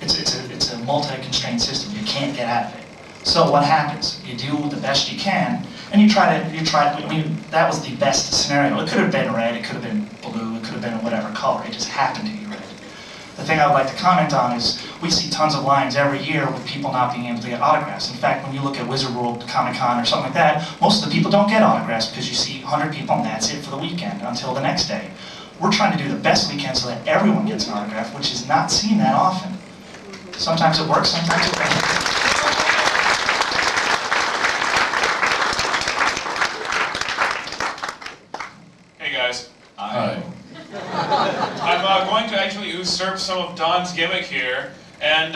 It's a multi-constrained system. You can't get out of it. So what happens? You do the best you can, and you try. I mean, that was the best scenario. It could have been red, it could have been blue, it could have been whatever color. It just happened to be red. The thing I would like to comment on is we see tons of lines every year with people not being able to get autographs. In fact, when you look at Wizard World, Comic-Con, or something like that, most of the people don't get autographs because you see 100 people and that's it for the weekend until the next day. We're trying to do the best we can so that everyone gets an autograph, which is not seen that often. Sometimes it works, sometimes it doesn't. Hey guys. Hi. I'm going to actually usurp some of Don's gimmick here, and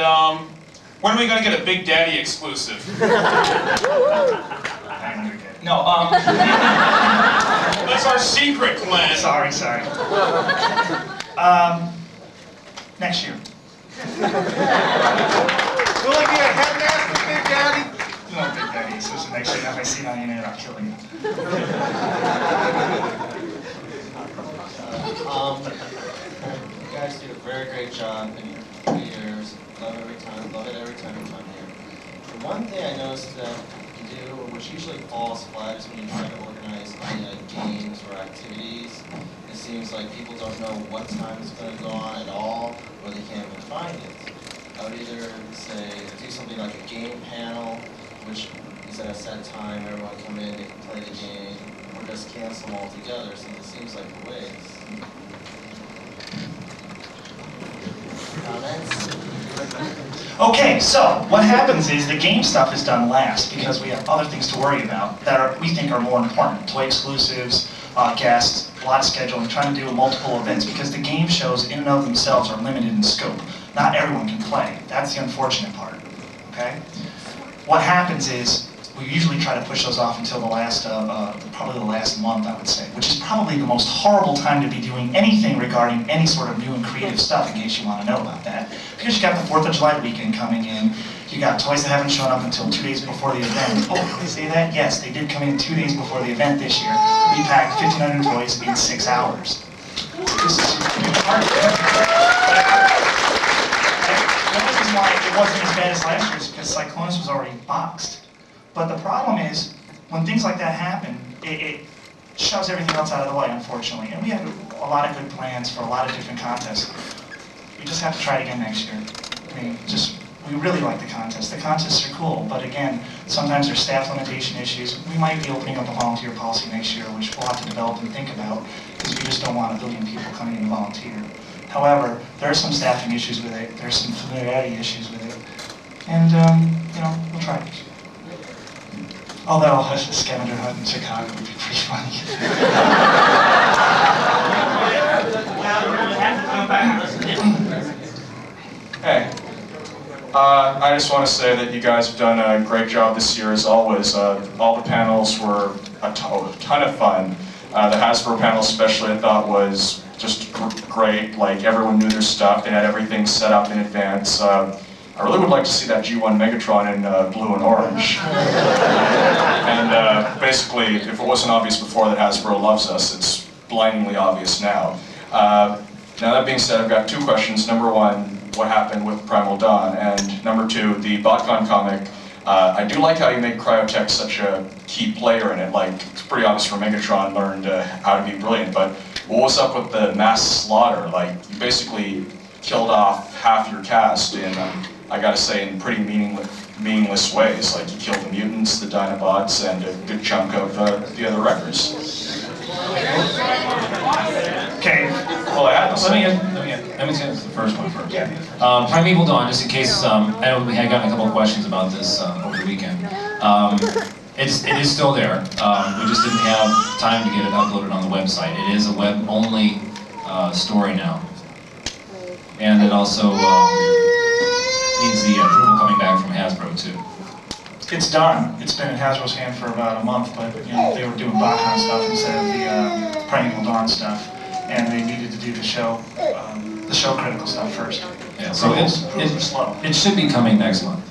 when are we going to get a Big Daddy exclusive? No, That's our secret, Glenn. Sorry. Next year. Will I get a headmaster, Big Daddy? No, Big Daddy, so next year, if I see it on the internet, I'll kill you. You guys did a very great job in your 3 years. Love it every time you come here. The one thing I noticed that you do, which usually falls flat, is when you try to organize any games or activities. It seems like people don't know what time it's going to go on at all, or they can't even find it. I would either say do something like a game panel, which is at a set time, everyone come in, they can play the game, or just cancel them all together, since it seems like the ways. Comments? Okay, so what happens is the game stuff is done last because we have other things to worry about that we think are more important. Toy exclusives, guests, a lot of scheduling, trying to do multiple events because the game shows in and of themselves are limited in scope. Not everyone can play. That's the unfortunate part, okay? What happens is we usually try to push those off until the last, probably the last month, I would say, which is probably the most horrible time to be doing anything regarding any sort of new and creative stuff, in case you want to know about that. Because you got the 4th of July weekend coming in, you got toys that haven't shown up until 2 days before the event. Oh, did they say that? Yes, they did come in 2 days before the event this year. We packed 1,500 toys in 6 hours. This is hard. The reason why it wasn't as bad as last year is because Cyclonus was already boxed. But the problem is, when things like that happen, it shoves everything else out of the way, unfortunately. And we have a lot of good plans for a lot of different contests. We just have to try it again next year. I mean, we really like the contests. The contests are cool, but again, sometimes there's staff limitation issues. We might be opening up a volunteer policy next year, which we'll have to develop and think about, because we just don't want 1 billion people coming in to volunteer. However, there are some staffing issues with it. There's some familiarity issues with it. And, you know, we'll try it. Although a scavenger hunt in Chicago would be pretty funny. Hey, I just want to say that you guys have done a great job this year as always. All the panels were a ton of fun. The Hasbro panel especially I thought was just great. Like, everyone knew their stuff. They had everything set up in advance. I really would like to see that G1 Megatron in blue and orange. And basically, if it wasn't obvious before that Hasbro loves us, it's blindingly obvious now. Now that being said, I've got 2 questions. Number 1, what happened with Primal Dawn? And number 2, the BotCon comic. I do like how you made Cryotech such a key player in it. Like, it's pretty obvious for Megatron learned how to be brilliant, but what was up with the mass slaughter? Like, you basically killed off half your cast in, I gotta say, in pretty meaningless ways. Like, you killed the mutants, the Dinobots, and a good chunk of the other wreckers. Okay. Well, let me answer the first one first. Yeah. Primeval Dawn, just in case, I know we had gotten a couple of questions about this over the weekend. It is still there. We just didn't have time to get it uploaded on the website. It is a web-only story now. And it also needs the approval coming back from Hasbro, too. It's done. It's been in Hasbro's hand for about a month, but you know, they were doing BotCon stuff instead of the Primeval Dawn stuff, and they needed to do the show critical stuff first. Yeah, so it should be coming next month.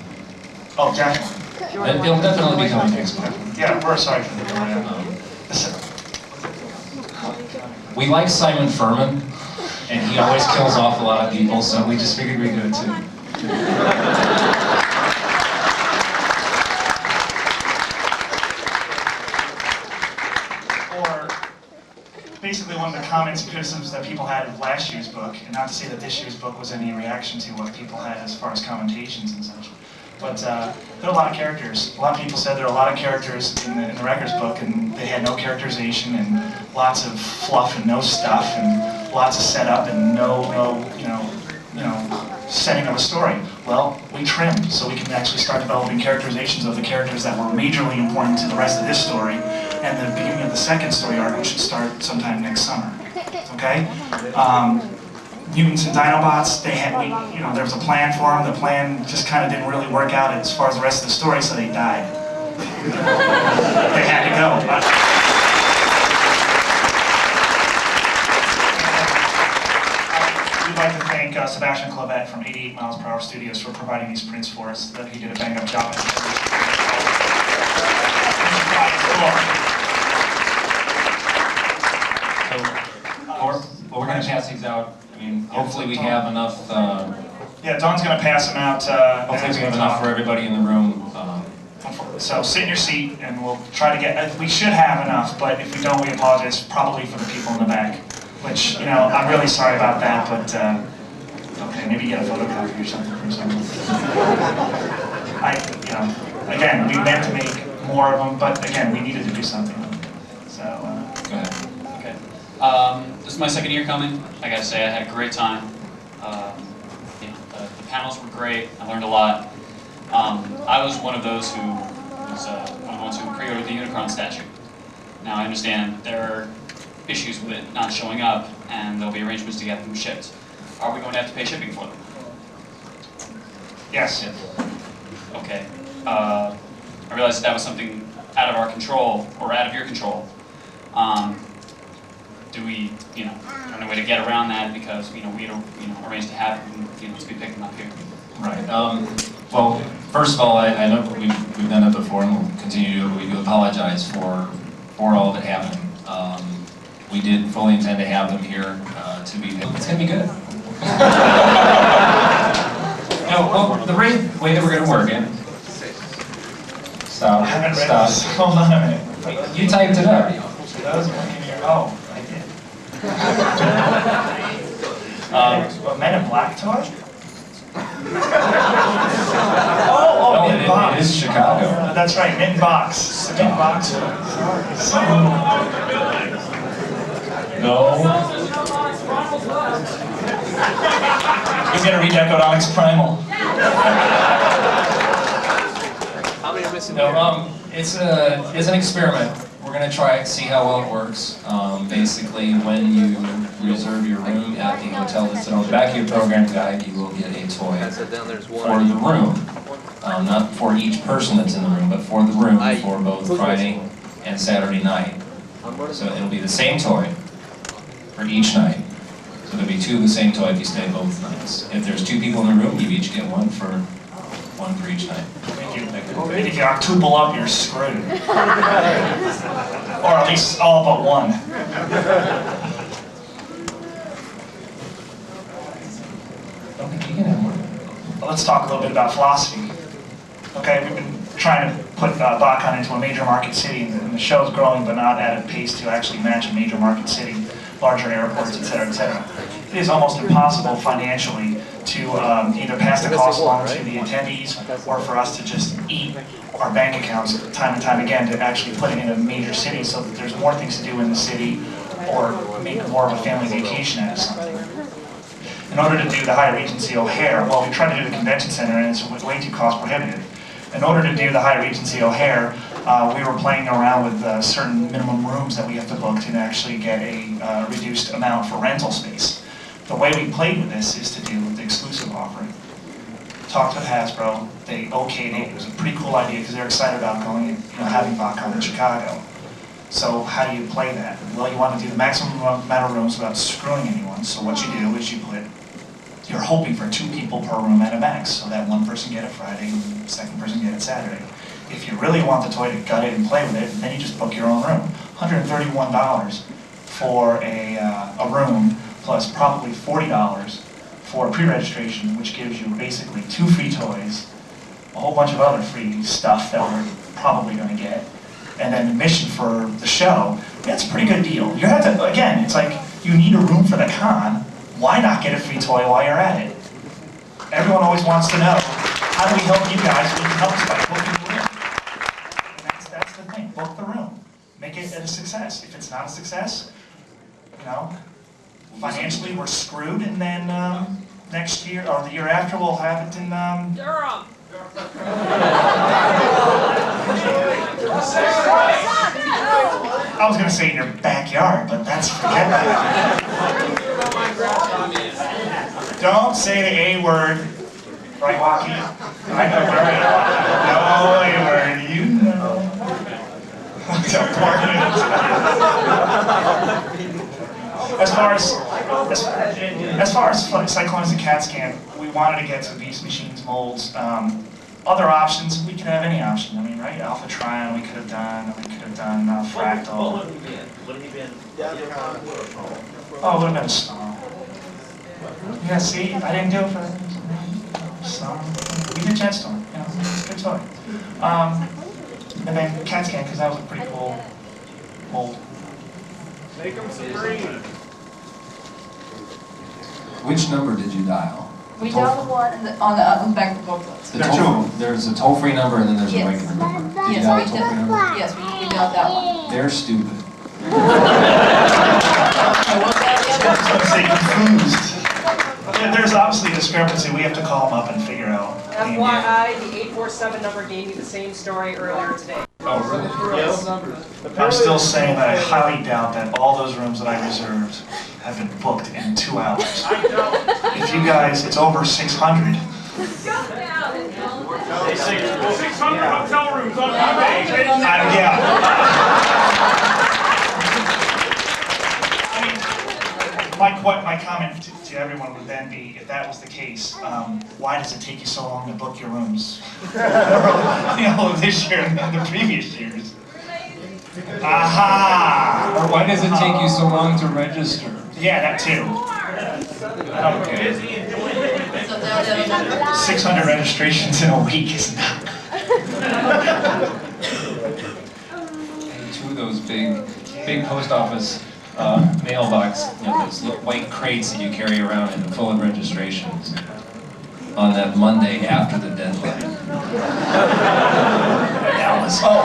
Oh, definitely. It'll definitely be coming next month. Yeah, we're sorry for the delay. We like Simon Furman, and he always kills off a lot of people, so we just figured we'd do it too. Basically, one of the comments and criticisms that people had of last year's book, and not to say that this year's book was any reaction to what people had as far as commentations and such, but there are a lot of characters. A lot of people said there are a lot of characters in the Records book, and they had no characterization and lots of fluff and no stuff and lots of setup and no setting of a story. Well, we trimmed so we can actually start developing characterizations of the characters that were majorly important to the rest of this story, and the beginning of the second story arc, which should start sometime next summer. Okay? Mutants and Dinobots, there was a plan for them. The plan just kind of didn't really work out as far as the rest of the story, so they died. They had to go. We'd like to thank Sebastian Clavette from 88 Miles Per Hour Studios for providing these prints for us. That he did a bang-up job. Well, we're going to pass these out. I mean, hopefully we have enough. Yeah, Don's going to pass them out. Hopefully we have enough for everybody in the room. So sit in your seat, and we'll try to get. We should have enough, but if we don't, we apologize. Probably for the people in the back. Which, you know, I'm really sorry about that, but okay, maybe get a photocopy or something from someone. Again, we meant to make more of them, but again, we needed to do something. So, go ahead. Okay. This is my second year coming. I gotta say, I had a great time. The panels were great. I learned a lot. I was one of those who was one of the ones who pre-ordered the Unicron statue. Now I understand there are issues with it not showing up, and there'll be arrangements to get them shipped. Are we going to have to pay shipping for them? Yes. Okay. Are I realized that was something out of our control, or out of your control. Do we, find a way to get around that because, we arranged to have them, to be picking up here? Right. Well, first of all, I know we've done it before and we'll continue to do it. We do apologize for all that happened. We did fully intend to have them here to be. It's going to be good. Well, the way that we're going to work it. Stop. I haven't read this. Hold on a minute. You typed it up. Oh, I did. A Men in Black toy? Oh, Mint Box. It is Chicago. That's right, Mint Box. The Mint Box. Sorry. No. He's gonna read Ecodonics Primal. How many are missing? No, it's an experiment. We're gonna try it, see how well it works. Basically, when you reserve your room at the hotel listed on the back of your program guide, you will get a toy for the room. Not for each person that's in the room, but for the room for both Friday and Saturday night. So it'll be the same toy for each night. So there'll be two of the same toy if you stay both nights. If there's two people in the room, you each get one for each night. If you octuple up, you're screwed. Or at least all but one. Let's talk a little bit about philosophy. Okay, we've been trying to put BotCon into a major market city, and the show's growing, but not at a pace to actually match a major market city, larger airports, etc., etc. It is almost impossible financially to either pass the cost along to the attendees or for us to just eat our bank accounts time and time again to actually put it in a major city so that there's more things to do in the city or make more of a family vacation out of something. In order to do the Hyatt Regency O'Hare, well, we tried to do the convention center and it's way too cost prohibitive. In order to do the Hyatt Regency O'Hare, we were playing around with certain minimum rooms that we have to book to actually get a reduced amount for rental space. The way we played with this is to do the exclusive offering. Talked with Hasbro, they okayed it. It was a pretty cool idea because they're excited about going and having BotCon in Chicago. So how do you play that? Well, you want to do the maximum amount of rooms without screwing anyone. So what you do is you're hoping for 2 people per room at a max, so that one person get it Friday and the second person get it Saturday. If you really want the toy to gut it and play with it, then you just book your own room. $131 for a room, plus probably $40 for pre-registration, which gives you basically 2 free toys, a whole bunch of other free stuff that we're probably going to get, and then admission for the show. That's a pretty good deal. You have to, again, it's like you need a room for the con. Why not get a free toy while you're at it? Everyone always wants to know, how do we help you guys? We can help us by booking the room. And that's the thing, book the room. Make it a success. If it's not a success, financially we're screwed, and then next year, or the year after, we'll have it in Durham. I was going to say in your backyard, but that's forget that. Don't say the A word, right, Waukee? I know where it is. No A word, you know. As far as Cyclones and CAT scan, we wanted to get to these machines, molds. Other options, we could have any option. I mean, right? Alpha Trion, we could have done. Fractal. What would he been? Oh, it would have been a Star. Yeah, see, I didn't do it for Star. We did Jetstorm. It's a good toy. And then CAT scan, because that was a pretty cool mold. Make him supreme. Which number did you dial? We dialed the one on the back of the booklet. There's a toll-free number and then there's a regular number. Did you dial a toll-free number? Yes, we dialed that one. They're stupid. I was say confused. There's obviously a discrepancy. We have to call them up and figure out. FYI, the 847 number gave me the same story earlier today. Oh, really? Yes. I'm still saying that I highly doubt that all those rooms that I reserved have been booked in 2 hours. If you guys, it's over 600. They say 600 Hotel rooms on my My comment to everyone would then be, if that was the case, why does it take you so long to book your rooms? This year and the previous years. Aha! Or why does it take you so long to register? Yeah, that too. Okay. 600 registrations in a week is not Two of those big post office mailbox, those little white crates that you carry around and full of registrations on that Monday after the deadline.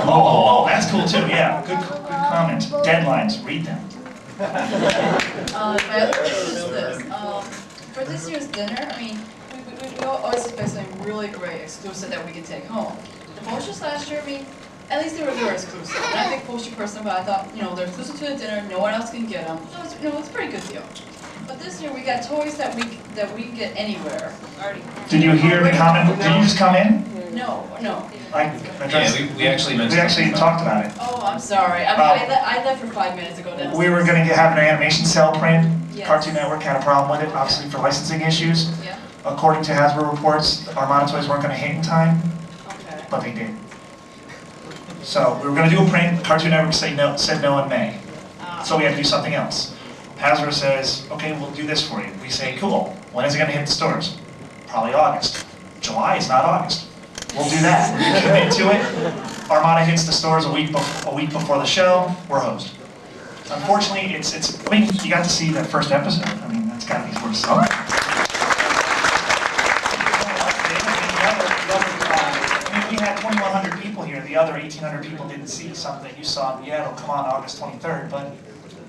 Oh, that's cool too. Yeah, good comment. Deadlines, read them. My other question is this. For this year's dinner, I mean, we always expect something really great, exclusive that we can take home. The posters last year, I mean, at least they were very exclusive. And I'm a big poster person, but I thought, they're exclusive to the dinner, no one else can get them. So it's a pretty good deal. But this year we got toys that we can get anywhere. Did you hear the comment? Did you just come in? No. We actually talked about it. Oh, I'm sorry. I left for 5 minutes ago. We were going to have an animation cell print. Yes. Cartoon Network had a problem with it, obviously for licensing issues. Yeah. According to Hasbro reports, Armada toys weren't going to hit in time, but they did. So we were going to do a print. Cartoon Network said no in May. So we had to do something else. Hasbro says, okay, we'll do this for you. We say, cool. When is it going to hit the stores? Probably August. July is not August. We'll do that. We commit to it. Armada hits the stores a week before the show. We're hosed. Unfortunately, I mean, you got to see that first episode. I mean, that's got to be worth something. We had 2,100 people here. The other 1,800 people didn't see something you saw. Yeah, it'll come on August 23rd, but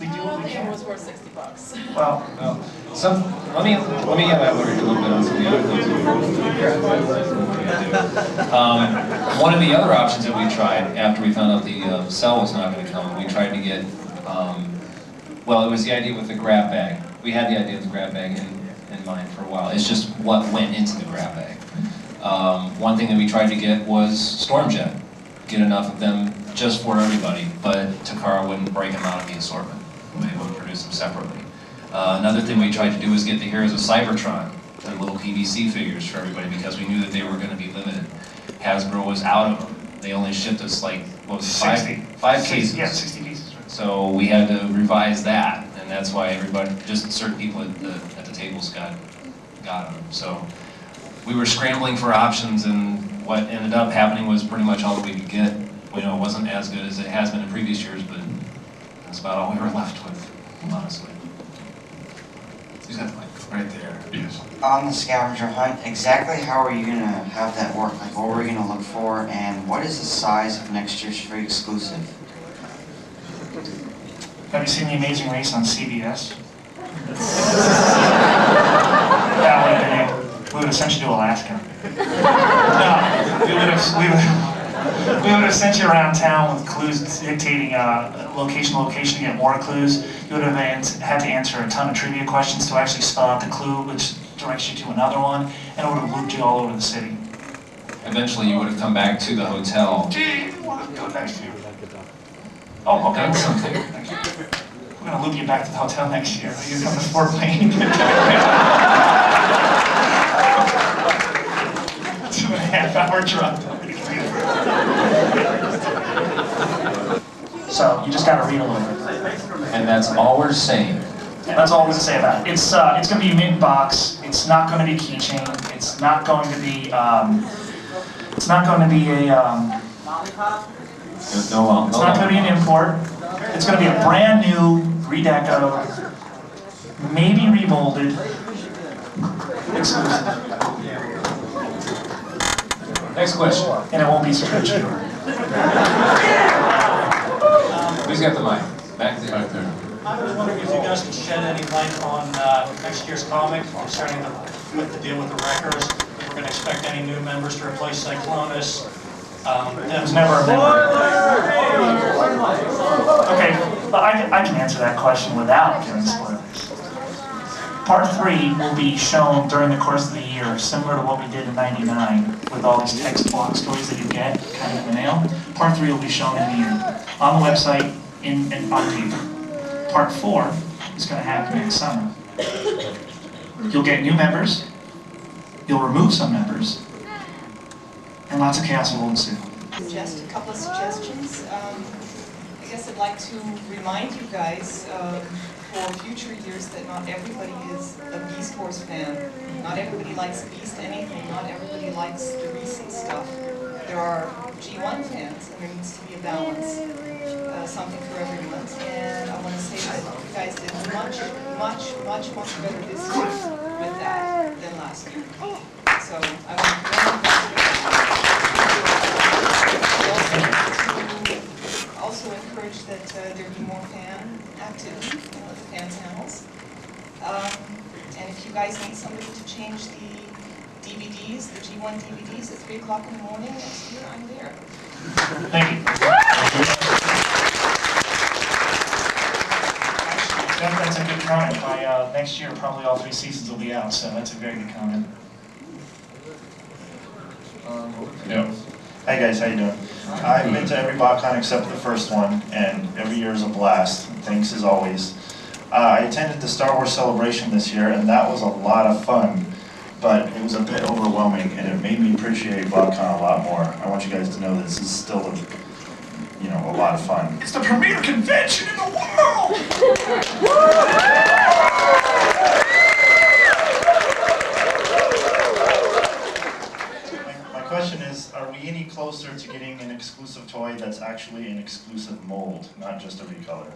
we do what we can. It was worth $60. Well, let me elaborate a little bit on some of the other things that we One of the other options that we tried after we found out the cell was not going to come, we tried to get, well, it was the idea with the grab bag. We had the idea of the grab bag in mind for a while. It's just what went into the grab bag. One thing that we tried to get was Stormjet. Get enough of them just for everybody, but Takara wouldn't break them out of the assortment. They would produce them separately. Another thing we tried to do was get the Heroes of Cybertron, the little PVC figures for everybody, because we knew that they were going to be limited. Hasbro was out of them. They only shipped us like, what was it, five cases? Yeah, 60 pieces. Right. So we had to revise that, and that's why everybody, just certain people at the tables got them. So we were scrambling for options, and what ended up happening was pretty much all that we could get. It wasn't as good as it has been in previous years, but that's about all we were left with, honestly. Who's got the mic? Right there. Yes. On the scavenger hunt, exactly how are you going to have that work? Like, what were you going to look for, and what is the size of next year's free exclusive? Have you seen The Amazing Race on CBS? That would have been it. We would have sent you to Alaska. No, we would have sent you around town with clues dictating location to get more clues. You would have had to answer a ton of trivia questions to actually spell out the clue, which directs you to another one, and it would have looped you all over the city. Eventually, you would have come back to the hotel. Gee, we'll do it next year. Oh, okay. That's something. Thank you. We're going to loop you back to the hotel next year. You come to Fort Wayne. 2.5-hour drive. So you just got to read a little bit. And that's all we're saying. That's all we're going to say about it. It's going to be mid-box. It's not going to be keychain. It's not going to be. It's not going to be a. It's not going to be an import. It's going to be a brand new, redecoed, maybe remolded, exclusive. Next question. And it won't be stretched. Who's got the mic? Back there. I was wondering if you guys could shed any light on next year's comic concerning the deal with the Wreckers. If we're going to expect any new members to replace Cyclonus. There's never a member. Okay, but I can answer that question without giving spoilers. Part 3 will be shown during the course of the year, similar to what we did in '99, with all these text block stories that you get kind of in the mail. Part 3 will be shown in the year, on the website, and on paper. Part 4 is going to happen next summer. You'll get new members, you'll remove some members, and lots of chaos will ensue. Just a couple of suggestions. I guess I'd like to remind you guys for future years that not everybody is a Beast Wars fan. Not everybody likes Beast anything. Not everybody likes the recent stuff. There are G1 fans, and there needs to be a balance, something for everyone. And I want to say that you guys did much better this year with that than last year. So I want to also encourage that there be more fan activity, with the fan channels. And if you guys need somebody to change the DVDs, the G1 DVDs at 3 o'clock in the morning next year, I'm there. Thank you. Actually, that's a good comment. By next year, probably all 3 seasons will be out, so that's a very good comment. Yeah. Hi guys, how you doing? I've been to every BotCon except for the first one, and every year is a blast. Thanks as always. I attended the Star Wars Celebration this year, and that was a lot of fun, but it was a bit overwhelming, and it made me appreciate BotCon a lot more. I want you guys to know this is still a lot of fun. It's the premier convention in the world! My question is, are we any closer to getting an exclusive toy that's actually an exclusive mold, not just a recolor?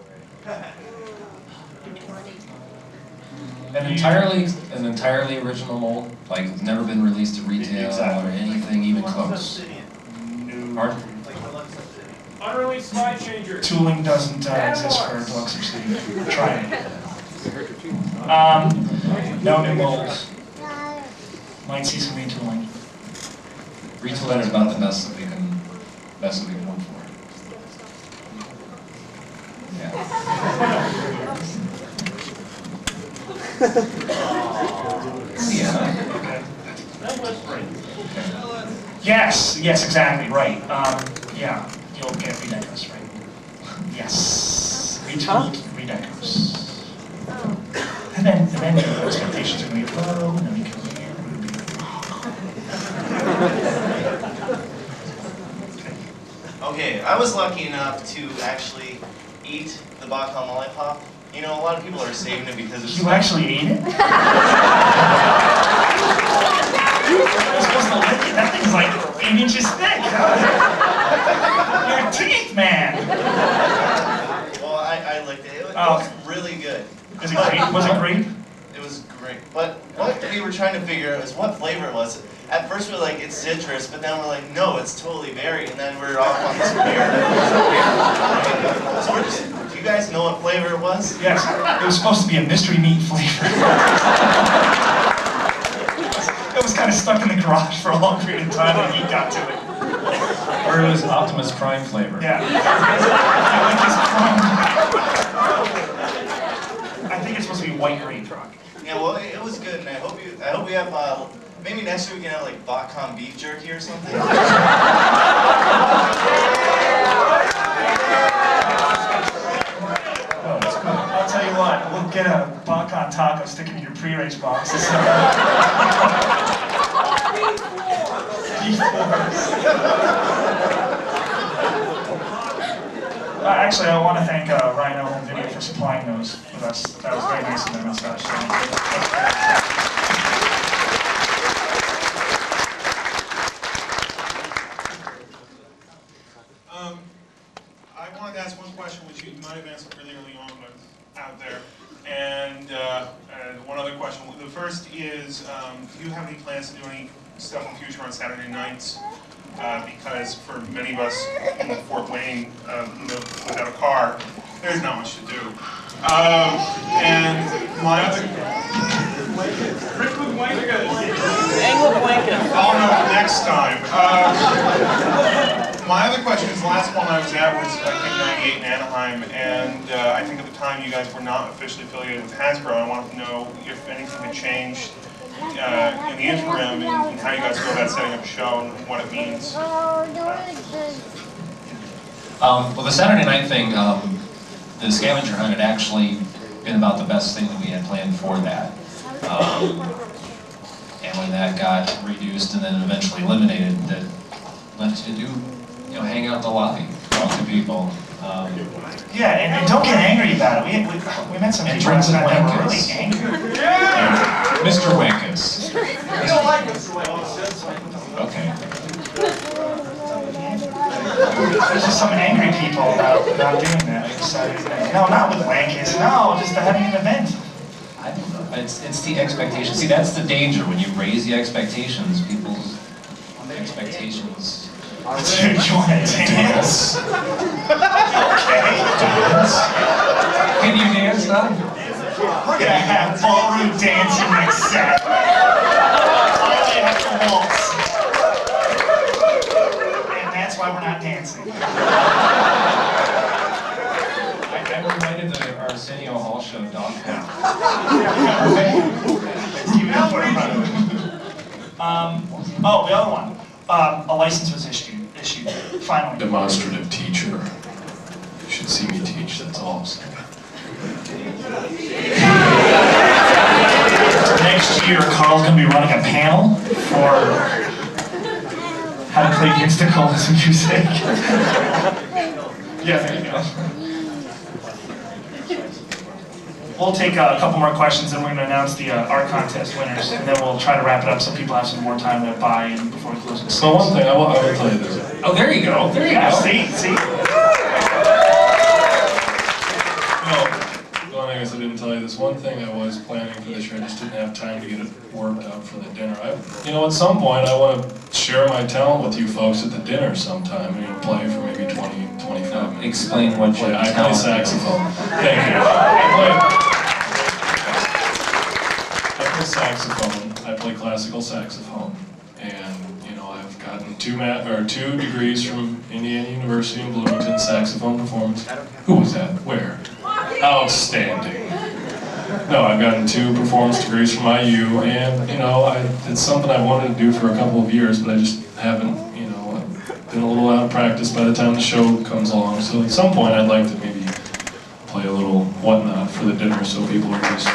An entirely original mold, like it's never been released to retail or anything even close. Pardon? Unreleased slide changer. Tooling doesn't exist for Deluxe Obsidian. Try it. No new molds. Might see some retooling. Retooling is about the best that we can hope for. Yeah. Yes, exactly, right. Yeah, you'll get redecos, right? Yes, retooled redecos. And then your expectations are going to be low, and then we come here, and it'll be Okay, I was lucky enough to actually eat the BotCon lollipop. You know, a lot of people are saving it because it's... You actually ate it? You're supposed to lick it. That thing's like 8 inches thick. Your teeth, man. Well, I licked it. It was really good. Was it great? Was it great? It was great. But what we were trying to figure out is what flavor it was. At first we were like, it's citrus, but then we're like, no, it's totally berry, and then we're off on this beer. So we're just, do you guys know what flavor it was? Yes, it was supposed to be a mystery meat flavor. It was kind of stuck in the garage for a long period of time when he got to it. Or it was Optimus Prime flavor. Yeah. I think it's supposed to be white grape. Yeah, well, it was good, and I hope we have, maybe next week we can have like BotCon beef jerky or something. I'll tell you what, we'll get a BotCon taco, stick it in your pre-race box. Actually, I want to thank Rhino Home Video for supplying those with us. That was very nice of them. I wanted to ask one question, which you might have answered really early on, but out there. And one other question. The first is, do you have any plans to do any stuff in the future on Saturday nights? Because for many of us in Fort Wayne, without a car, there's not much to do. And my other... I'll know next time. My other question is, the last one I was at was, I think, 98 in Anaheim, and I think at the time you guys were not officially affiliated with Hasbro. I wanted to know if anything had changed in the interim and how you guys go about setting up a show and what it means. Well, the Saturday night thing, the scavenger hunt had actually been about the best thing that we had planned for that. And when that got reduced and then eventually eliminated, that left you to do, hang out in the lobby, talk to people. Yeah, and don't get angry about it. We met some people last night that were really angry. Yeah. Mr. Wankus. You don't like Mr. Wankus. Okay. There's just some angry people about doing that. No, not with Wankus. No, just having an event. I don't know. It's the expectation. See, that's the danger when you raise the expectations. People's expectations. Do you want to dance? Okay. Dance? Can you dance now? We're gonna have ballroom dancing next Saturday. I have to waltz. And that's why we're not dancing. I'm reminded of our Arsenio Hall show, Dog Pound. Oh, the other one. A license was issued, finally. Demonstrative teacher. You should see me teach, that's all I'm saying. Next year, Carl's going to be running a panel for how to play against the Coalition Crusade. Yeah, there you go. We'll take a couple more questions and we're going to announce the art contest winners, and then we'll try to wrap it up so people have some more time to buy in before we close it. So one thing, I will tell you this. Oh, there you go. There you go. See? No, I guess I didn't tell you this. One thing I was planning for this year, I just didn't have time to get it worked out for the dinner. At some point, I want to share my talent with you folks at the dinner sometime and play for maybe 20, 25 minutes. Explain what your I play talent saxophone. Thank you. I play saxophone. I play classical saxophone, and I've gotten two degrees from Indiana University in Bloomington, saxophone performance. Who was that? Where? Outstanding. No, I've gotten 2 performance degrees from IU, and it's something I wanted to do for a couple of years, but I just haven't. I've been a little out of practice by the time the show comes along. So at some point, I'd like to maybe play a little whatnot for the dinner, so people are just